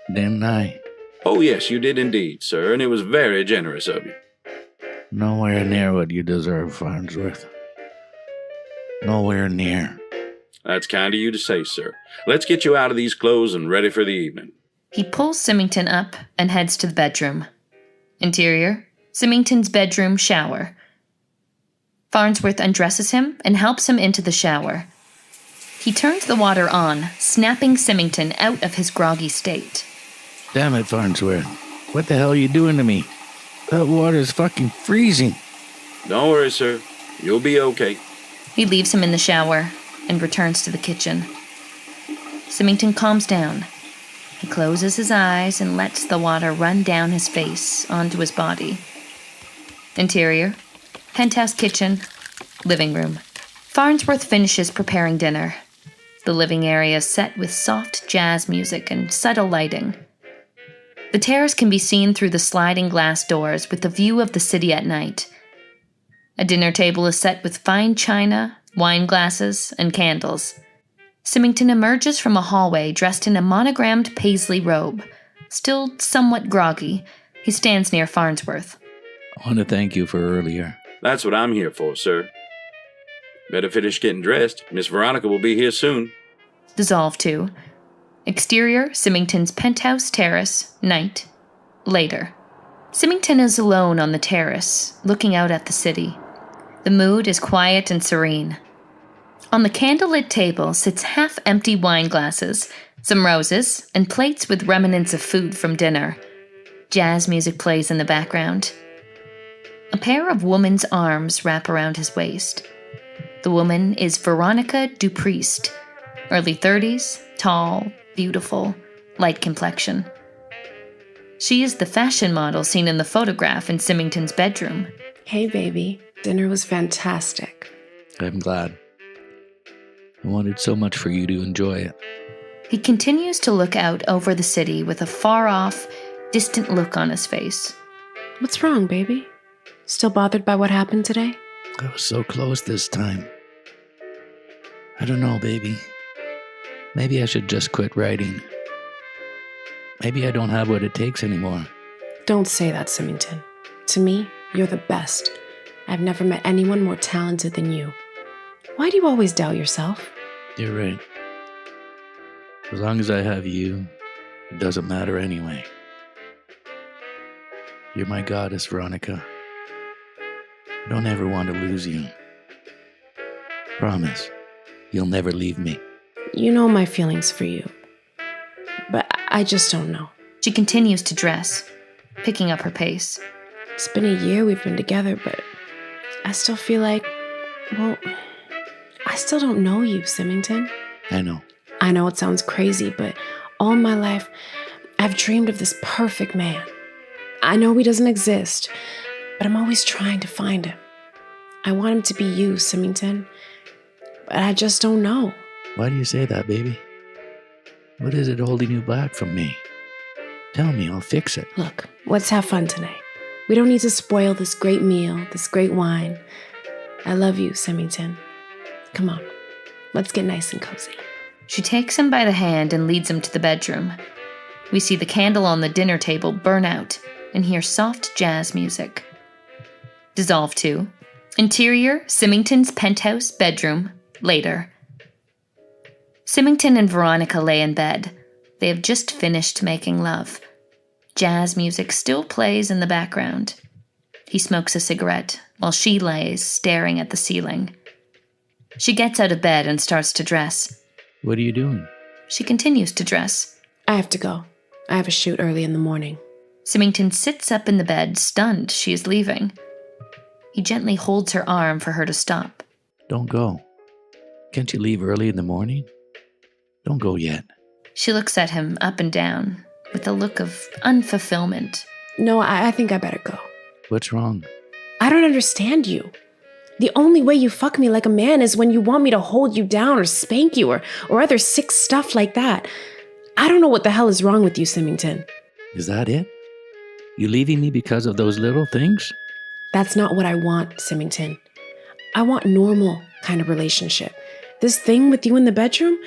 [SPEAKER 3] didn't I?
[SPEAKER 4] Oh, yes, you did indeed, sir, and it was very generous of you.
[SPEAKER 3] Nowhere near what you deserve, Farnsworth. Nowhere near.
[SPEAKER 4] That's kind of you to say, sir. Let's get you out of these clothes and ready for the evening.
[SPEAKER 1] He pulls Symington up and heads to the bedroom. Interior, Symington's bedroom shower. Farnsworth undresses him and helps him into the shower. He turns the water on, snapping Symington out of his groggy state.
[SPEAKER 3] Damn it, Farnsworth. What the hell are you doing to me? That water's fucking freezing.
[SPEAKER 4] Don't worry, sir. You'll be okay.
[SPEAKER 1] He leaves him in the shower and returns to the kitchen. Symington calms down. He closes his eyes and lets the water run down his face onto his body. Interior, penthouse kitchen, living room. Farnsworth finishes preparing dinner. The living area is set with soft jazz music and subtle lighting. The terrace can be seen through the sliding glass doors with a view of the city at night. A dinner table is set with fine china, wine glasses, and candles. Symington emerges from a hallway dressed in a monogrammed paisley robe. Still somewhat groggy, he stands near Farnsworth.
[SPEAKER 3] I want to thank you for earlier.
[SPEAKER 4] That's what I'm here for, sir. Better finish getting dressed. Miss Veronica will be here soon.
[SPEAKER 1] Dissolve to. Exterior, Symington's penthouse terrace, night. Later. Symington is alone on the terrace, looking out at the city. The mood is quiet and serene. On the candlelit table sits half-empty wine glasses, some roses, and plates with remnants of food from dinner. Jazz music plays in the background. A pair of woman's arms wrap around his waist. The woman is Veronica Dupriest, early 30s, tall, beautiful, light complexion. She is the fashion model seen in the photograph in Symington's bedroom.
[SPEAKER 5] Hey, baby. Dinner was fantastic.
[SPEAKER 3] I'm glad. I wanted so much for you to enjoy it.
[SPEAKER 1] He continues to look out over the city with a far-off, distant look on his face.
[SPEAKER 5] What's wrong, baby? Still bothered by what happened today?
[SPEAKER 3] I was so close this time. I don't know, baby. Maybe I should just quit writing. Maybe I don't have what it takes anymore.
[SPEAKER 5] Don't say that, Symington. To me, you're the best. I've never met anyone more talented than you. Why do you always doubt yourself?
[SPEAKER 3] You're right. As long as I have you, it doesn't matter anyway. You're my goddess, Veronica. I don't ever want to lose you. Promise, you'll never leave me.
[SPEAKER 5] You know my feelings for you. But I just don't know.
[SPEAKER 1] She continues to dress, picking up her pace.
[SPEAKER 5] It's been a year we've been together, but I still feel like, well, I still don't know you, Symington.
[SPEAKER 3] I know.
[SPEAKER 5] I know it sounds crazy, but all my life, I've dreamed of this perfect man. I know he doesn't exist, but I'm always trying to find him. I want him to be you, Symington, but I just don't know.
[SPEAKER 3] Why do you say that, baby? What is it holding you back from me? Tell me, I'll fix it.
[SPEAKER 5] Look, let's have fun tonight. We don't need to spoil this great meal, this great wine. I love you, Symington. Come on, let's get nice and cozy.
[SPEAKER 1] She takes him by the hand and leads him to the bedroom. We see the candle on the dinner table burn out and hear soft jazz music. Dissolve 2. Interior, Symington's penthouse bedroom, later. Symington and Veronica lay in bed. They have just finished making love. Jazz music still plays in the background. He smokes a cigarette while she lays staring at the ceiling. She gets out of bed and starts to dress.
[SPEAKER 3] What are you doing?
[SPEAKER 1] She continues to dress.
[SPEAKER 5] I have to go. I have a shoot early in the morning.
[SPEAKER 1] Symington sits up in the bed, stunned she is leaving. He gently holds her arm for her to stop.
[SPEAKER 3] Don't go. Can't you leave early in the morning? Don't go yet.
[SPEAKER 1] She looks at him up and down with a look of unfulfillment.
[SPEAKER 5] No, I think I better go.
[SPEAKER 3] What's wrong?
[SPEAKER 5] I don't understand you. The only way you fuck me like a man is when you want me to hold you down or spank you or other sick stuff like that. I don't know what the hell is wrong with you, Symington.
[SPEAKER 3] Is that it? You leaving me because of those little things?
[SPEAKER 5] That's not what I want, Symington. I want normal kind of relationship. This thing with you in the bedroom,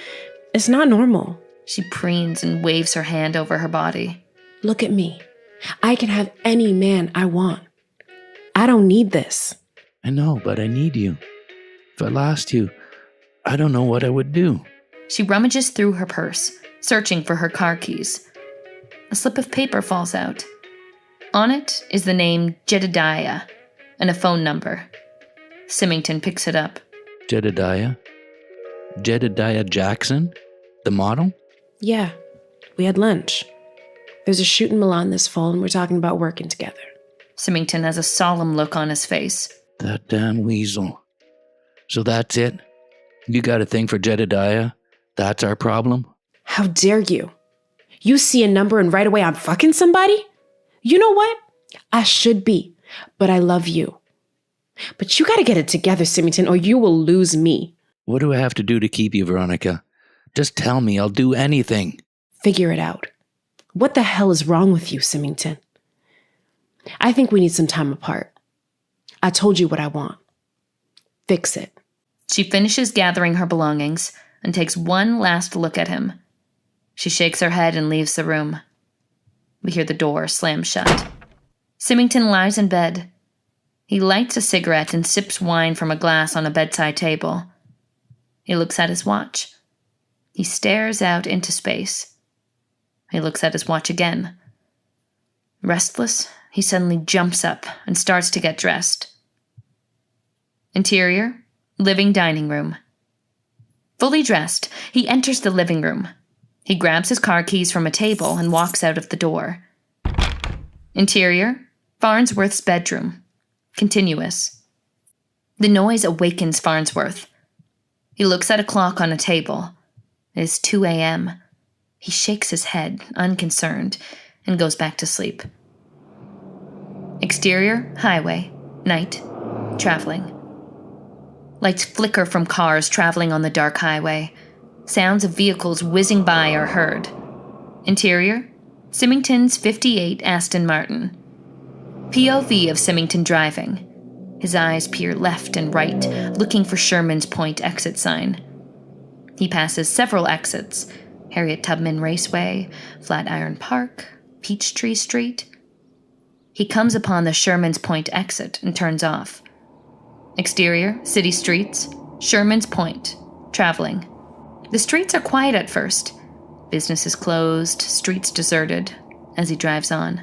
[SPEAKER 5] it's not normal.
[SPEAKER 1] She preens and waves her hand over her body.
[SPEAKER 5] Look at me. I can have any man I want. I don't need this.
[SPEAKER 3] I know, but I need you. If I lost you, I don't know what I would do.
[SPEAKER 1] She rummages through her purse, searching for her car keys. A slip of paper falls out. On it is the name Jedediah and a phone number. Symington picks it up.
[SPEAKER 3] Jedediah? Jedediah Jackson? The model?
[SPEAKER 5] Yeah, we had lunch. There's a shoot in Milan this fall and we're talking about working together.
[SPEAKER 1] Symington has a solemn look on his face.
[SPEAKER 3] That damn weasel. So that's it? You got a thing for Jedediah? That's our problem?
[SPEAKER 5] How dare you? You see a number and right away I'm fucking somebody? You know what? I should be, but I love you. But you gotta get it together, Symington, or you will lose me.
[SPEAKER 3] What do I have to do to keep you, Veronica? Just tell me, I'll do anything.
[SPEAKER 5] Figure it out. What the hell is wrong with you, Symington? I think we need some time apart. I told you what I want. Fix it.
[SPEAKER 1] She finishes gathering her belongings and takes one last look at him. She shakes her head and leaves the room. We hear the door slam shut. Symington lies in bed. He lights a cigarette and sips wine from a glass on a bedside table. He looks at his watch. He stares out into space. He looks at his watch again. Restless, He suddenly jumps up and starts to get dressed. Interior, living dining room. Fully dressed, he enters the living room. He grabs his car keys from a table and walks out of the door. Interior, Farnsworth's bedroom. Continuous. The noise awakens Farnsworth. He looks at a clock on a table. It is 2 a.m. He shakes his head, unconcerned, and goes back to sleep. Exterior, highway. Night. Traveling. Lights flicker from cars traveling on the dark highway. Sounds of vehicles whizzing by are heard. Interior, Symington's 58 Aston Martin. POV of Symington driving. His eyes peer left and right, looking for Sherman's Point exit sign. He passes several exits: Harriet Tubman Raceway, Flatiron Park, Peachtree Street. He comes upon the Sherman's Point exit and turns off. Exterior, city streets, Sherman's Point, traveling. The streets are quiet at first. Businesses closed, streets deserted, as he drives on.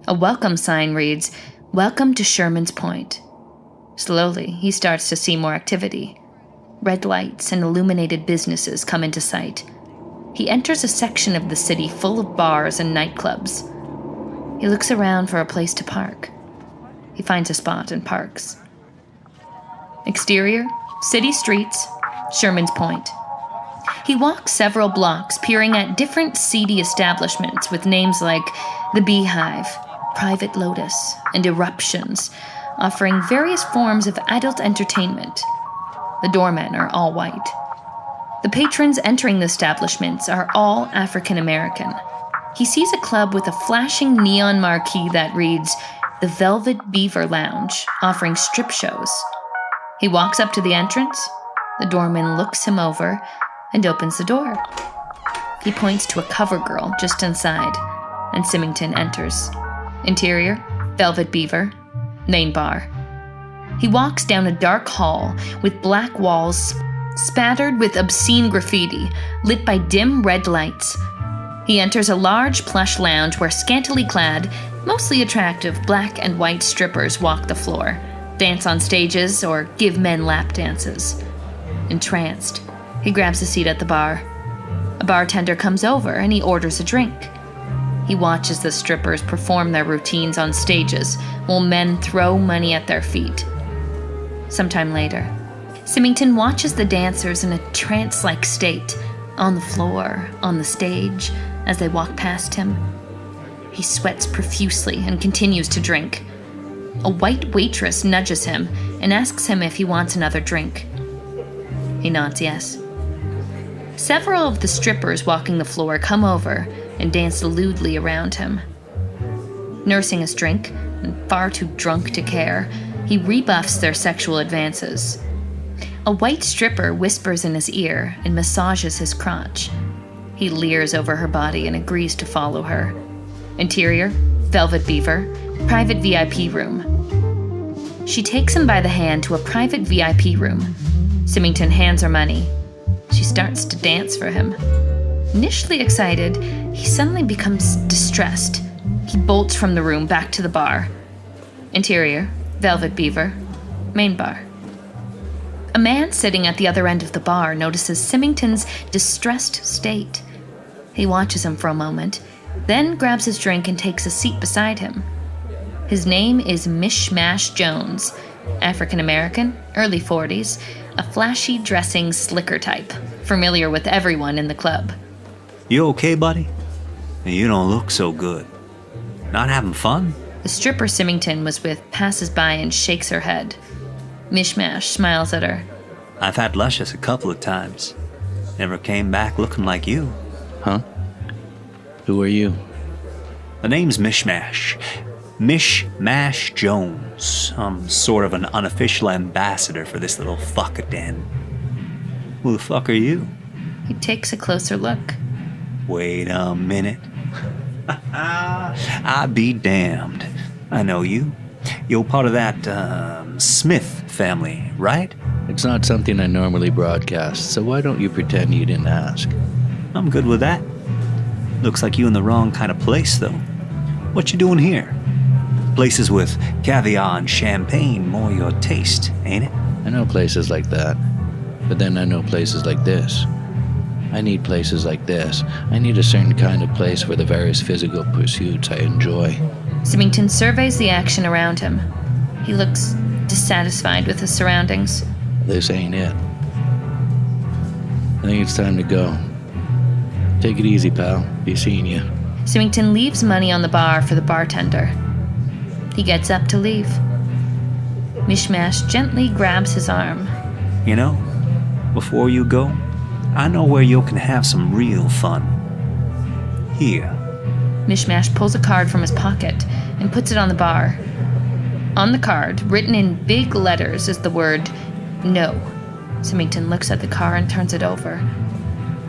[SPEAKER 1] A welcome sign reads, "Welcome to Sherman's Point." Slowly, he starts to see more activity. Red lights and illuminated businesses come into sight. He enters a section of the city full of bars and nightclubs. He looks around for a place to park. He finds a spot and parks. Exterior, city streets, Sherman's Point. He walks several blocks, peering at different seedy establishments with names like The Beehive, Private Lotus, and Eruptions, offering various forms of adult entertainment. The doormen are all white. The patrons entering the establishments are all African American. He sees a club with a flashing neon marquee that reads, "The Velvet Beaver Lounge," offering strip shows. He walks up to the entrance. The doorman looks him over and opens the door. He points to a cover girl just inside, and Symington enters. Interior, Velvet Beaver, main bar. He walks down a dark hall with black walls spattered with obscene graffiti, lit by dim red lights. He enters a large plush lounge where scantily clad, mostly attractive black and white strippers walk the floor, dance on stages, or give men lap dances. Entranced, he grabs a seat at the bar. A bartender comes over and he orders a drink. He watches the strippers perform their routines on stages while men throw money at their feet. Sometime later, Symington watches the dancers in a trance-like state, on the floor, on the stage, as they walk past him. He sweats profusely and continues to drink. A white waitress nudges him and asks him if he wants another drink. He nods yes. Several of the strippers walking the floor come over and dance lewdly around him. Nursing his drink, and far too drunk to care, he rebuffs their sexual advances. A white stripper whispers in his ear and massages his crotch. He leers over her body and agrees to follow her. Interior, Velvet Beaver, private VIP room. She takes him by the hand to a private VIP room. Symington hands her money. She starts to dance for him. Initially excited, he suddenly becomes distressed. He bolts from the room back to the bar. Interior, Velvet Beaver, main bar. A man sitting at the other end of the bar notices Symington's distressed state. He watches him for a moment, then grabs his drink and takes a seat beside him. His name is Mishmash Jones, African American, early 40s, a flashy dressing slicker type, familiar with everyone in the club.
[SPEAKER 6] You okay, buddy? You don't look so good. Not having fun?
[SPEAKER 1] The stripper Symington was with passes by and shakes her head. Mishmash smiles at her.
[SPEAKER 6] I've had Luscious a couple of times. Never came back looking like you.
[SPEAKER 3] Huh? Who are you?
[SPEAKER 6] The name's Mishmash. Mishmash Jones. I'm sort of an unofficial ambassador for this little fucker den. Who the fuck are you?
[SPEAKER 1] He takes a closer look.
[SPEAKER 6] Wait a minute. I be damned. I know you. You're part of that, Smith family, right?
[SPEAKER 3] It's not something I normally broadcast, so why don't you pretend you didn't ask?
[SPEAKER 6] I'm good with that. Looks like you in the wrong kind of place, though. What you doing here? Places with caviar and champagne more your taste, ain't it?
[SPEAKER 3] I know places like that. But then I know places like this. I need places like this. I need a certain kind of place for the various physical pursuits I enjoy.
[SPEAKER 1] Symington surveys the action around him. He looks dissatisfied with his surroundings.
[SPEAKER 3] This ain't it. I think it's time to go. Take it easy, pal. Be seeing you.
[SPEAKER 1] Symington leaves money on the bar for the bartender. He gets up to leave. Mishmash gently grabs his arm.
[SPEAKER 6] You know, before you go, I know where you can have some real fun. Here.
[SPEAKER 1] Mishmash pulls a card from his pocket and puts it on the bar. On the card, written in big letters, is the word no. Symington looks at the card and turns it over.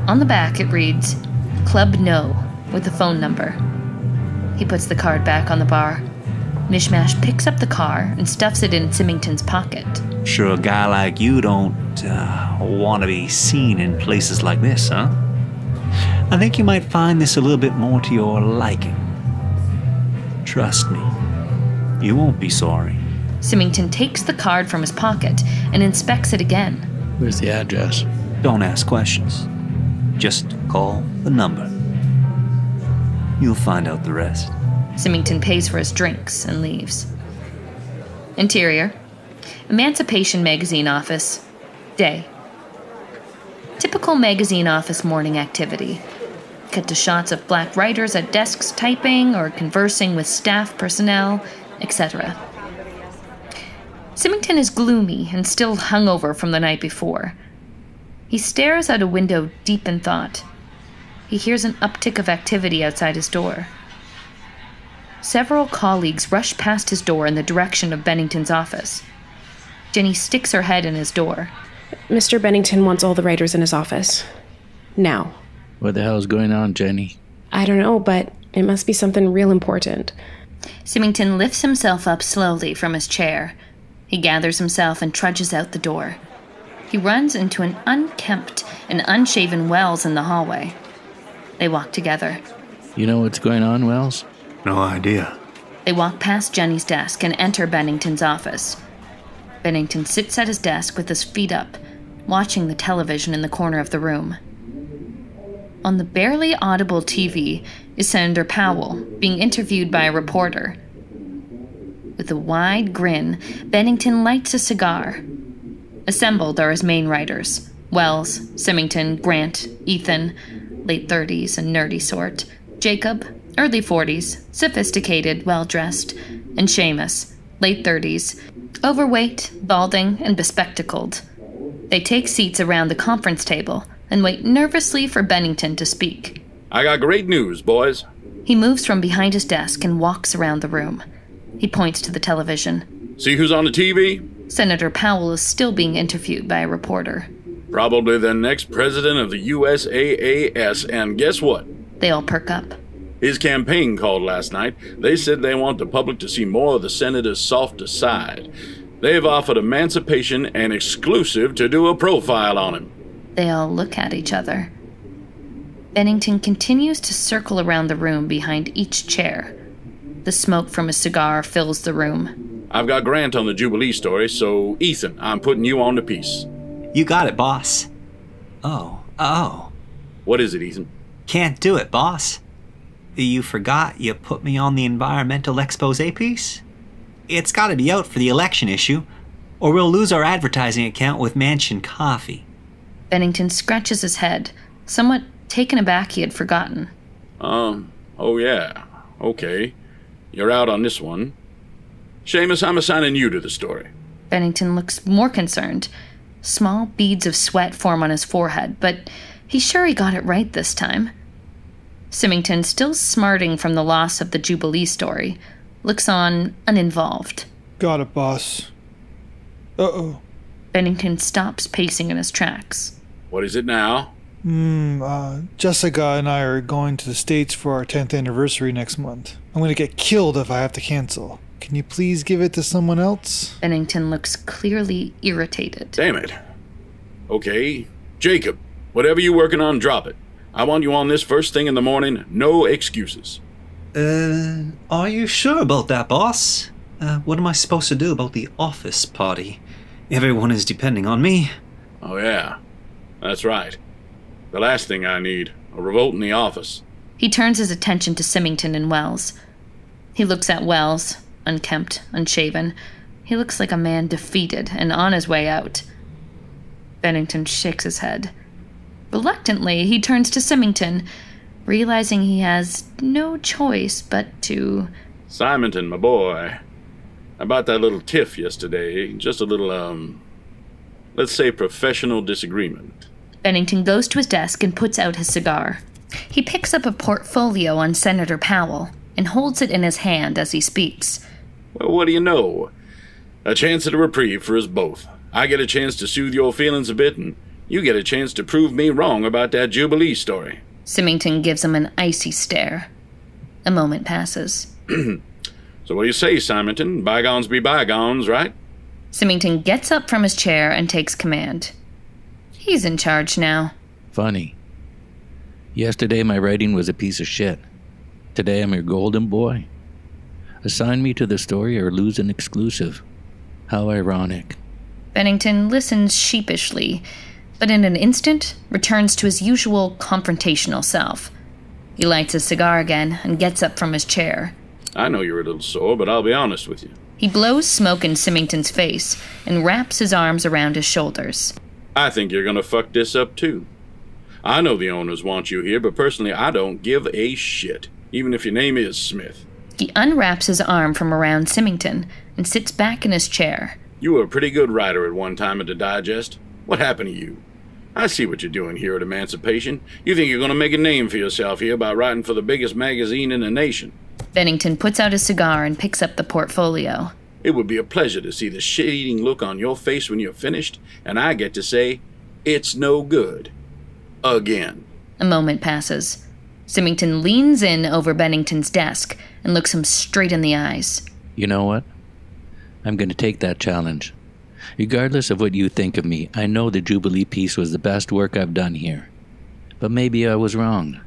[SPEAKER 1] On the back, it reads, Club No, with a phone number. He puts the card back on the bar. Mishmash picks up the car and stuffs it in Symington's pocket.
[SPEAKER 6] Sure, a guy like you don't want to be seen in places like this, huh? I think you might find this a little bit more to your liking. Trust me, you won't be sorry.
[SPEAKER 1] Symington takes the card from his pocket and inspects it again.
[SPEAKER 3] Where's the address?
[SPEAKER 6] Don't ask questions. Just call the number. You'll find out the rest.
[SPEAKER 1] Symington pays for his drinks and leaves. Interior. Emancipation Magazine office. Day. Typical magazine office morning activity. Cut to shots of black writers at desks typing or conversing with staff personnel, etc. Symington is gloomy and still hungover from the night before. He stares out a window deep in thought. He hears an uptick of activity outside his door. Several colleagues rush past his door in the direction of Bennington's office. Jenny sticks her head in his door.
[SPEAKER 5] Mr. Bennington wants all the writers in his office. Now.
[SPEAKER 3] What the hell's going on, Jenny?
[SPEAKER 5] I don't know, but it must be something real important.
[SPEAKER 1] Symington lifts himself up slowly from his chair. He gathers himself and trudges out the door. He runs into an unkempt and unshaven Wells in the hallway. They walk together.
[SPEAKER 3] You know what's going on, Wells?
[SPEAKER 6] No idea.
[SPEAKER 1] They walk past Jenny's desk and enter Bennington's office. Bennington sits at his desk with his feet up, watching the television in the corner of the room. On the barely audible TV is Senator Powell being interviewed by a reporter. With a wide grin, Bennington lights a cigar. Assembled are his main writers: Wells, Symington, Grant, Ethan, late 30s and nerdy sort, Jacob, early 40s, sophisticated, well-dressed, and Seamus, late 30s, overweight, balding, and bespectacled. They take seats around the conference table and wait nervously for Bennington to speak.
[SPEAKER 4] I got great news, boys.
[SPEAKER 1] He moves from behind his desk and walks around the room. He points to the television.
[SPEAKER 4] See who's on the TV?
[SPEAKER 1] Senator Powell is still being interviewed by a reporter.
[SPEAKER 4] Probably the next president of the USAAS, and guess what?
[SPEAKER 1] They all perk up.
[SPEAKER 4] His campaign called last night. They said they want the public to see more of the senator's softer side. They've offered emancipation and exclusive to do a profile on him.
[SPEAKER 1] They all look at each other. Bennington continues to circle around the room behind each chair. The smoke from a cigar fills the room.
[SPEAKER 4] I've got Grant on the Jubilee story, so Ethan, I'm putting you on the piece.
[SPEAKER 6] You got it, boss. Oh.
[SPEAKER 4] What is it, Ethan?
[SPEAKER 6] Can't do it, boss. You forgot you put me on the environmental expose piece? It's gotta be out for the election issue, or we'll lose our advertising account with Mansion Coffee.
[SPEAKER 1] Bennington scratches his head, somewhat taken aback he had forgotten.
[SPEAKER 4] Oh yeah. Okay. You're out on this one. Seamus, I'm assigning you to the story.
[SPEAKER 1] Bennington looks more concerned. Small beads of sweat form on his forehead, but he's sure he got it right this time. Symington, still smarting from the loss of the Jubilee story, looks on uninvolved.
[SPEAKER 7] Got it, boss. Uh-oh.
[SPEAKER 1] Bennington stops pacing in his tracks.
[SPEAKER 4] What is it now?
[SPEAKER 7] Jessica and I are going to the States for our 10th anniversary next month. I'm going to get killed if I have to cancel. Can you please give it to someone else?
[SPEAKER 1] Bennington looks clearly irritated.
[SPEAKER 4] Damn it. Okay. Jacob, whatever you're working on, drop it. I want you on this first thing in the morning. No excuses.
[SPEAKER 6] Are you sure about that, boss? What am I supposed to do about the office party? Everyone is depending on me.
[SPEAKER 4] Oh, yeah. That's right. The last thing I need, a revolt in the office.
[SPEAKER 1] He turns his attention to Symington and Wells. He looks at Wells, unkempt, unshaven. He looks like a man defeated and on his way out. Bennington shakes his head. Reluctantly, he turns to Symington, realizing he has no choice but to...
[SPEAKER 4] Simonton, my boy. About that little tiff yesterday, just a little, let's say professional disagreement.
[SPEAKER 1] Bennington goes to his desk and puts out his cigar. He picks up a portfolio on Senator Powell and holds it in his hand as he speaks.
[SPEAKER 4] Well, what do you know? A chance at a reprieve for us both. I get a chance to soothe your feelings a bit, and you get a chance to prove me wrong about that Jubilee story.
[SPEAKER 1] Symington gives him an icy stare. A moment passes.
[SPEAKER 4] So what do you say, Simonton? Bygones be bygones, right?
[SPEAKER 1] Symington gets up from his chair and takes command. He's in charge now.
[SPEAKER 3] Funny. Yesterday my writing was a piece of shit. Today I'm your golden boy. Assign me to the story or lose an exclusive. How ironic.
[SPEAKER 1] Bennington listens sheepishly, but in an instant returns to his usual confrontational self. He lights his cigar again and gets up from his chair.
[SPEAKER 4] I know you're a little sore, but I'll be honest with you.
[SPEAKER 1] He blows smoke in Symington's face and wraps his arms around his shoulders.
[SPEAKER 4] I think you're gonna fuck this up too. I know the owners want you here, but personally I don't give a shit, even if your name is Smith.
[SPEAKER 1] He unwraps his arm from around Symington and sits back in his chair.
[SPEAKER 4] You were a pretty good writer at one time at the Digest. What happened to you? I see what you're doing here at Emancipation. You think you're gonna make a name for yourself here by writing for the biggest magazine in the nation.
[SPEAKER 1] Bennington puts out his cigar and picks up the portfolio.
[SPEAKER 4] It would be a pleasure to see the shit-eating look on your face when you're finished, and I get to say, it's no good. Again.
[SPEAKER 1] A moment passes. Symington leans in over Bennington's desk and looks him straight in the eyes.
[SPEAKER 3] You know what? I'm going to take that challenge. Regardless of what you think of me, I know the Jubilee piece was the best work I've done here. But maybe I was wrong.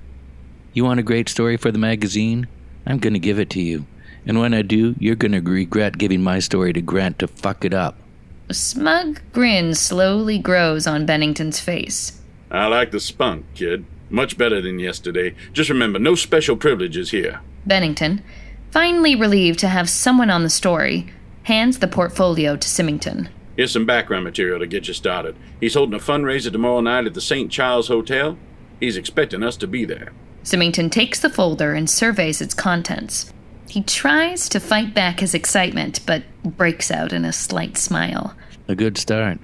[SPEAKER 3] You want a great story for the magazine? I'm going to give it to you. And when I do, you're going to regret giving my story to Grant to fuck it up.
[SPEAKER 1] A smug grin slowly grows on Bennington's face.
[SPEAKER 4] I like the spunk, kid. Much better than yesterday. Just remember, no special privileges here.
[SPEAKER 1] Bennington, finally relieved to have someone on the story, hands the portfolio to Symington.
[SPEAKER 4] Here's some background material to get you started. He's holding a fundraiser tomorrow night at the St. Charles Hotel. He's expecting us to be there.
[SPEAKER 1] Symington takes the folder and surveys its contents. He tries to fight back his excitement, but breaks out in a slight smile.
[SPEAKER 3] A good start.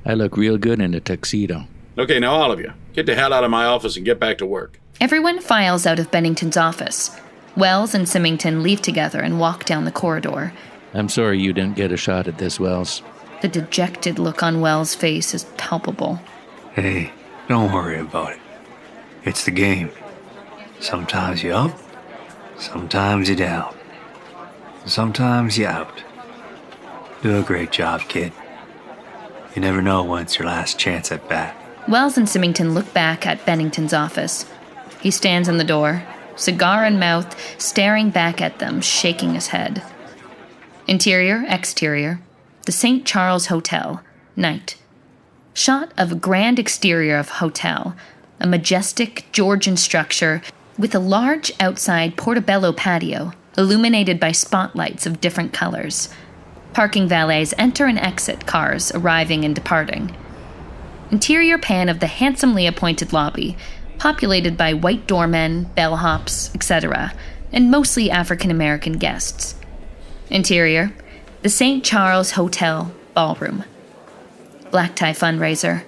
[SPEAKER 3] I look real good in a tuxedo.
[SPEAKER 4] Okay, now all of you, get the hell out of my office and get back to work.
[SPEAKER 1] Everyone files out of Bennington's office. Wells and Symington leave together and walk down the corridor.
[SPEAKER 3] I'm sorry you didn't get a shot at this, Wells.
[SPEAKER 1] The dejected look on Wells' face is palpable.
[SPEAKER 6] Hey, don't worry about it. It's the game. Sometimes you're up, sometimes you're down. Sometimes you're out. Do a great job, kid. You never know when it's your last chance at bat.
[SPEAKER 1] Wells and Symington look back at Bennington's office. He stands in the door, cigar in mouth, staring back at them, shaking his head. Interior, exterior, the St. Charles Hotel, night. Shot of a grand exterior of hotel, a majestic Georgian structure with a large outside portobello patio illuminated by spotlights of different colors. Parking valets enter and exit cars arriving and departing. Interior pan of the handsomely appointed lobby, populated by white doormen, bellhops, etc., and mostly African-American guests. Interior, the St. Charles Hotel ballroom. Black tie fundraiser.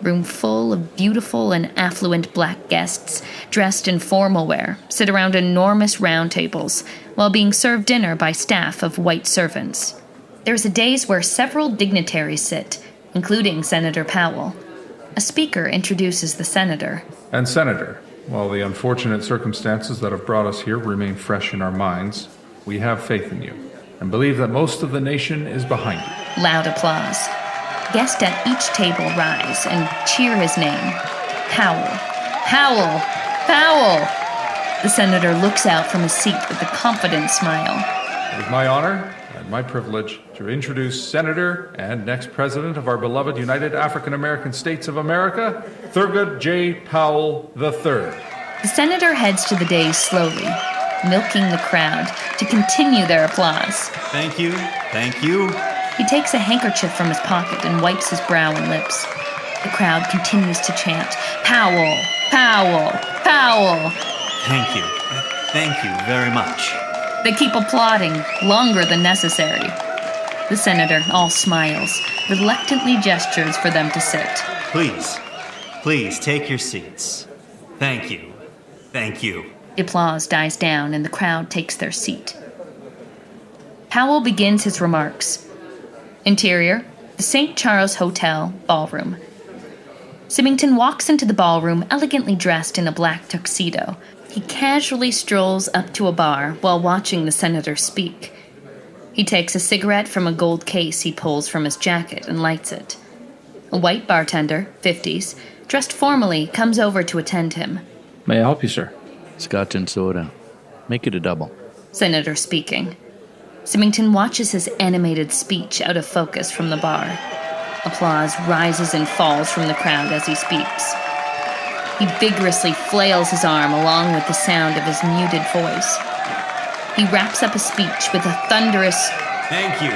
[SPEAKER 1] Room full of beautiful and affluent black guests, dressed in formal wear, sit around enormous round tables, while being served dinner by staff of white servants. There's a dais where several dignitaries sit, including Senator Powell. A speaker introduces the senator.
[SPEAKER 2] And Senator, while the unfortunate circumstances that have brought us here remain fresh in our minds, we have faith in you and believe that most of the nation is behind you.
[SPEAKER 1] Loud applause. Guests at each table rise and cheer his name. Powell. Powell! Powell! The senator looks out from his seat with a confident smile.
[SPEAKER 2] It is my honor and my privilege to introduce Senator and next President of our beloved United African American States of America, Thurgood J. Powell III.
[SPEAKER 1] The senator heads to the dais slowly, milking the crowd to continue their applause.
[SPEAKER 6] Thank you. Thank you.
[SPEAKER 1] He takes a handkerchief from his pocket and wipes his brow and lips. The crowd continues to chant, "Powell! Powell! Powell!"
[SPEAKER 6] Thank you. Thank you very much.
[SPEAKER 1] They keep applauding, longer than necessary. The senator, all smiles, reluctantly gestures for them to sit.
[SPEAKER 6] Please take your seats. Thank you. Thank you.
[SPEAKER 1] The applause dies down and the crowd takes their seat. Powell begins his remarks. Interior, the St. Charles Hotel ballroom. Symington walks into the ballroom elegantly dressed in a black tuxedo. He casually strolls up to a bar while watching the senator speak. He takes a cigarette from a gold case he pulls from his jacket and lights it. A white bartender, 50s, dressed formally, comes over to attend him.
[SPEAKER 2] May I help you, sir?
[SPEAKER 3] Scotch and soda. Make it a double.
[SPEAKER 1] Senator speaking. Symington watches his animated speech out of focus from the bar. Applause rises and falls from the crowd as he speaks. He vigorously flails his arm along with the sound of his muted voice. He wraps up his speech with a thunderous,
[SPEAKER 6] Thank you.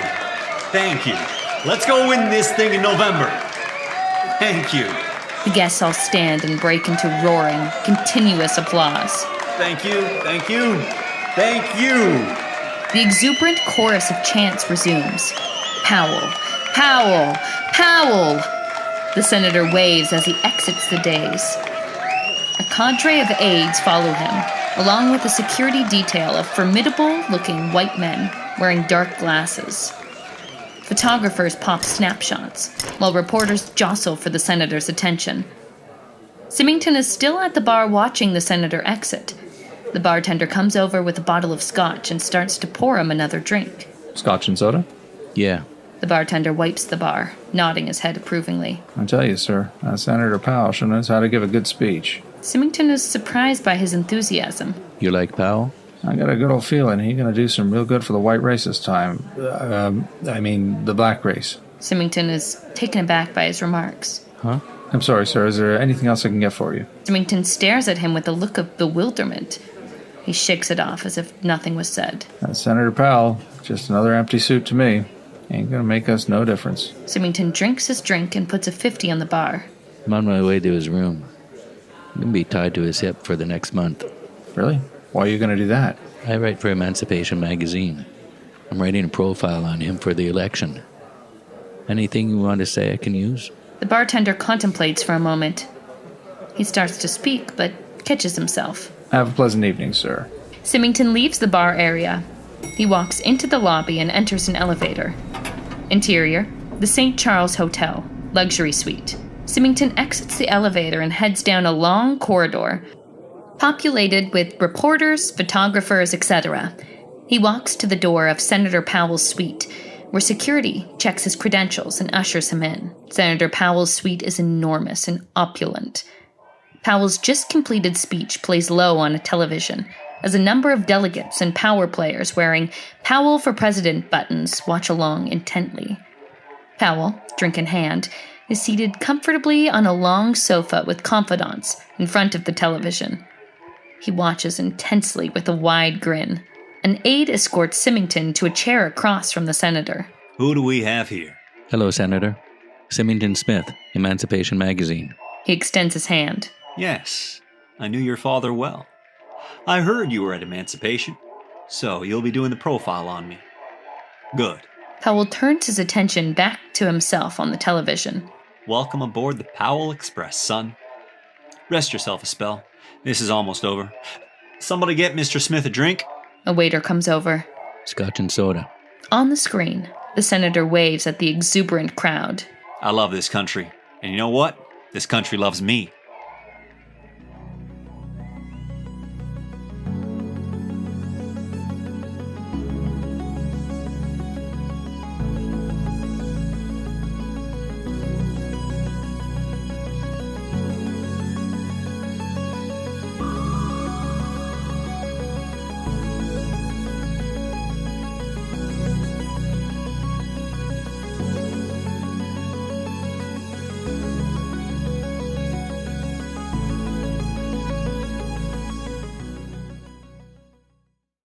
[SPEAKER 6] Thank you. Let's go win this thing in November. Thank you.
[SPEAKER 1] The guests all stand and break into roaring, continuous applause.
[SPEAKER 6] Thank you. Thank you. Thank you.
[SPEAKER 1] The exuberant chorus of chants resumes. Powell! Powell! Powell! The senator waves as he exits the dais. A cadre of aides follow him, along with a security detail of formidable-looking white men wearing dark glasses. Photographers pop snapshots, while reporters jostle for the senator's attention. Symington is still at the bar watching the senator exit. The bartender comes over with a bottle of scotch and starts to pour him another drink.
[SPEAKER 2] Scotch and soda?
[SPEAKER 3] Yeah.
[SPEAKER 1] The bartender wipes the bar, nodding his head approvingly.
[SPEAKER 2] I tell you, sir, Senator Powell sure knows how to give a good speech.
[SPEAKER 1] Symington is surprised by his enthusiasm.
[SPEAKER 3] You like Powell?
[SPEAKER 2] I got a good old feeling he's going to do some real good for the white race this time. The black race.
[SPEAKER 1] Symington is taken aback by his remarks.
[SPEAKER 3] Huh?
[SPEAKER 2] I'm sorry, sir. Is there anything else I can get for you?
[SPEAKER 1] Symington stares at him with a look of bewilderment. He shakes it off as if nothing was said.
[SPEAKER 2] Senator Powell, just another empty suit to me. Ain't going to make us no difference.
[SPEAKER 1] Symington drinks his drink and puts a 50 on the bar.
[SPEAKER 3] I'm on my way to his room. I'm going to be tied to his hip for the next month.
[SPEAKER 2] Really? Why are you going to do that?
[SPEAKER 3] I write for Emancipation magazine. I'm writing a profile on him for the election. Anything you want to say I can use?
[SPEAKER 1] The bartender contemplates for a moment. He starts to speak, but catches himself.
[SPEAKER 2] Have a pleasant evening, sir.
[SPEAKER 1] Symington leaves the bar area. He walks into the lobby and enters an elevator. Interior, the St. Charles Hotel, luxury suite. Symington exits the elevator and heads down a long corridor, populated with reporters, photographers, etc. He walks to the door of Senator Powell's suite, where security checks his credentials and ushers him in. Senator Powell's suite is enormous and opulent. Powell's just completed speech plays low on a television, as a number of delegates and power players wearing Powell for President buttons watch along intently. Powell, drink in hand, is seated comfortably on a long sofa with confidants in front of the television. He watches intensely with a wide grin. An aide escorts Symington to a chair across from the senator.
[SPEAKER 6] Who do we have here?
[SPEAKER 3] Hello, Senator. Symington Smith, Emancipation magazine.
[SPEAKER 1] He extends his hand.
[SPEAKER 6] Yes, I knew your father well. I heard you were at Emancipation, so you'll be doing the profile on me. Good.
[SPEAKER 1] Powell turns his attention back to himself on the television.
[SPEAKER 6] Welcome aboard the Powell Express, son. Rest yourself a spell. This is almost over. Somebody get Mr. Smith a drink.
[SPEAKER 1] A waiter comes over.
[SPEAKER 3] Scotch and soda.
[SPEAKER 1] On the screen, the senator waves at the exuberant crowd.
[SPEAKER 6] I love this country. And you know what? This country loves me.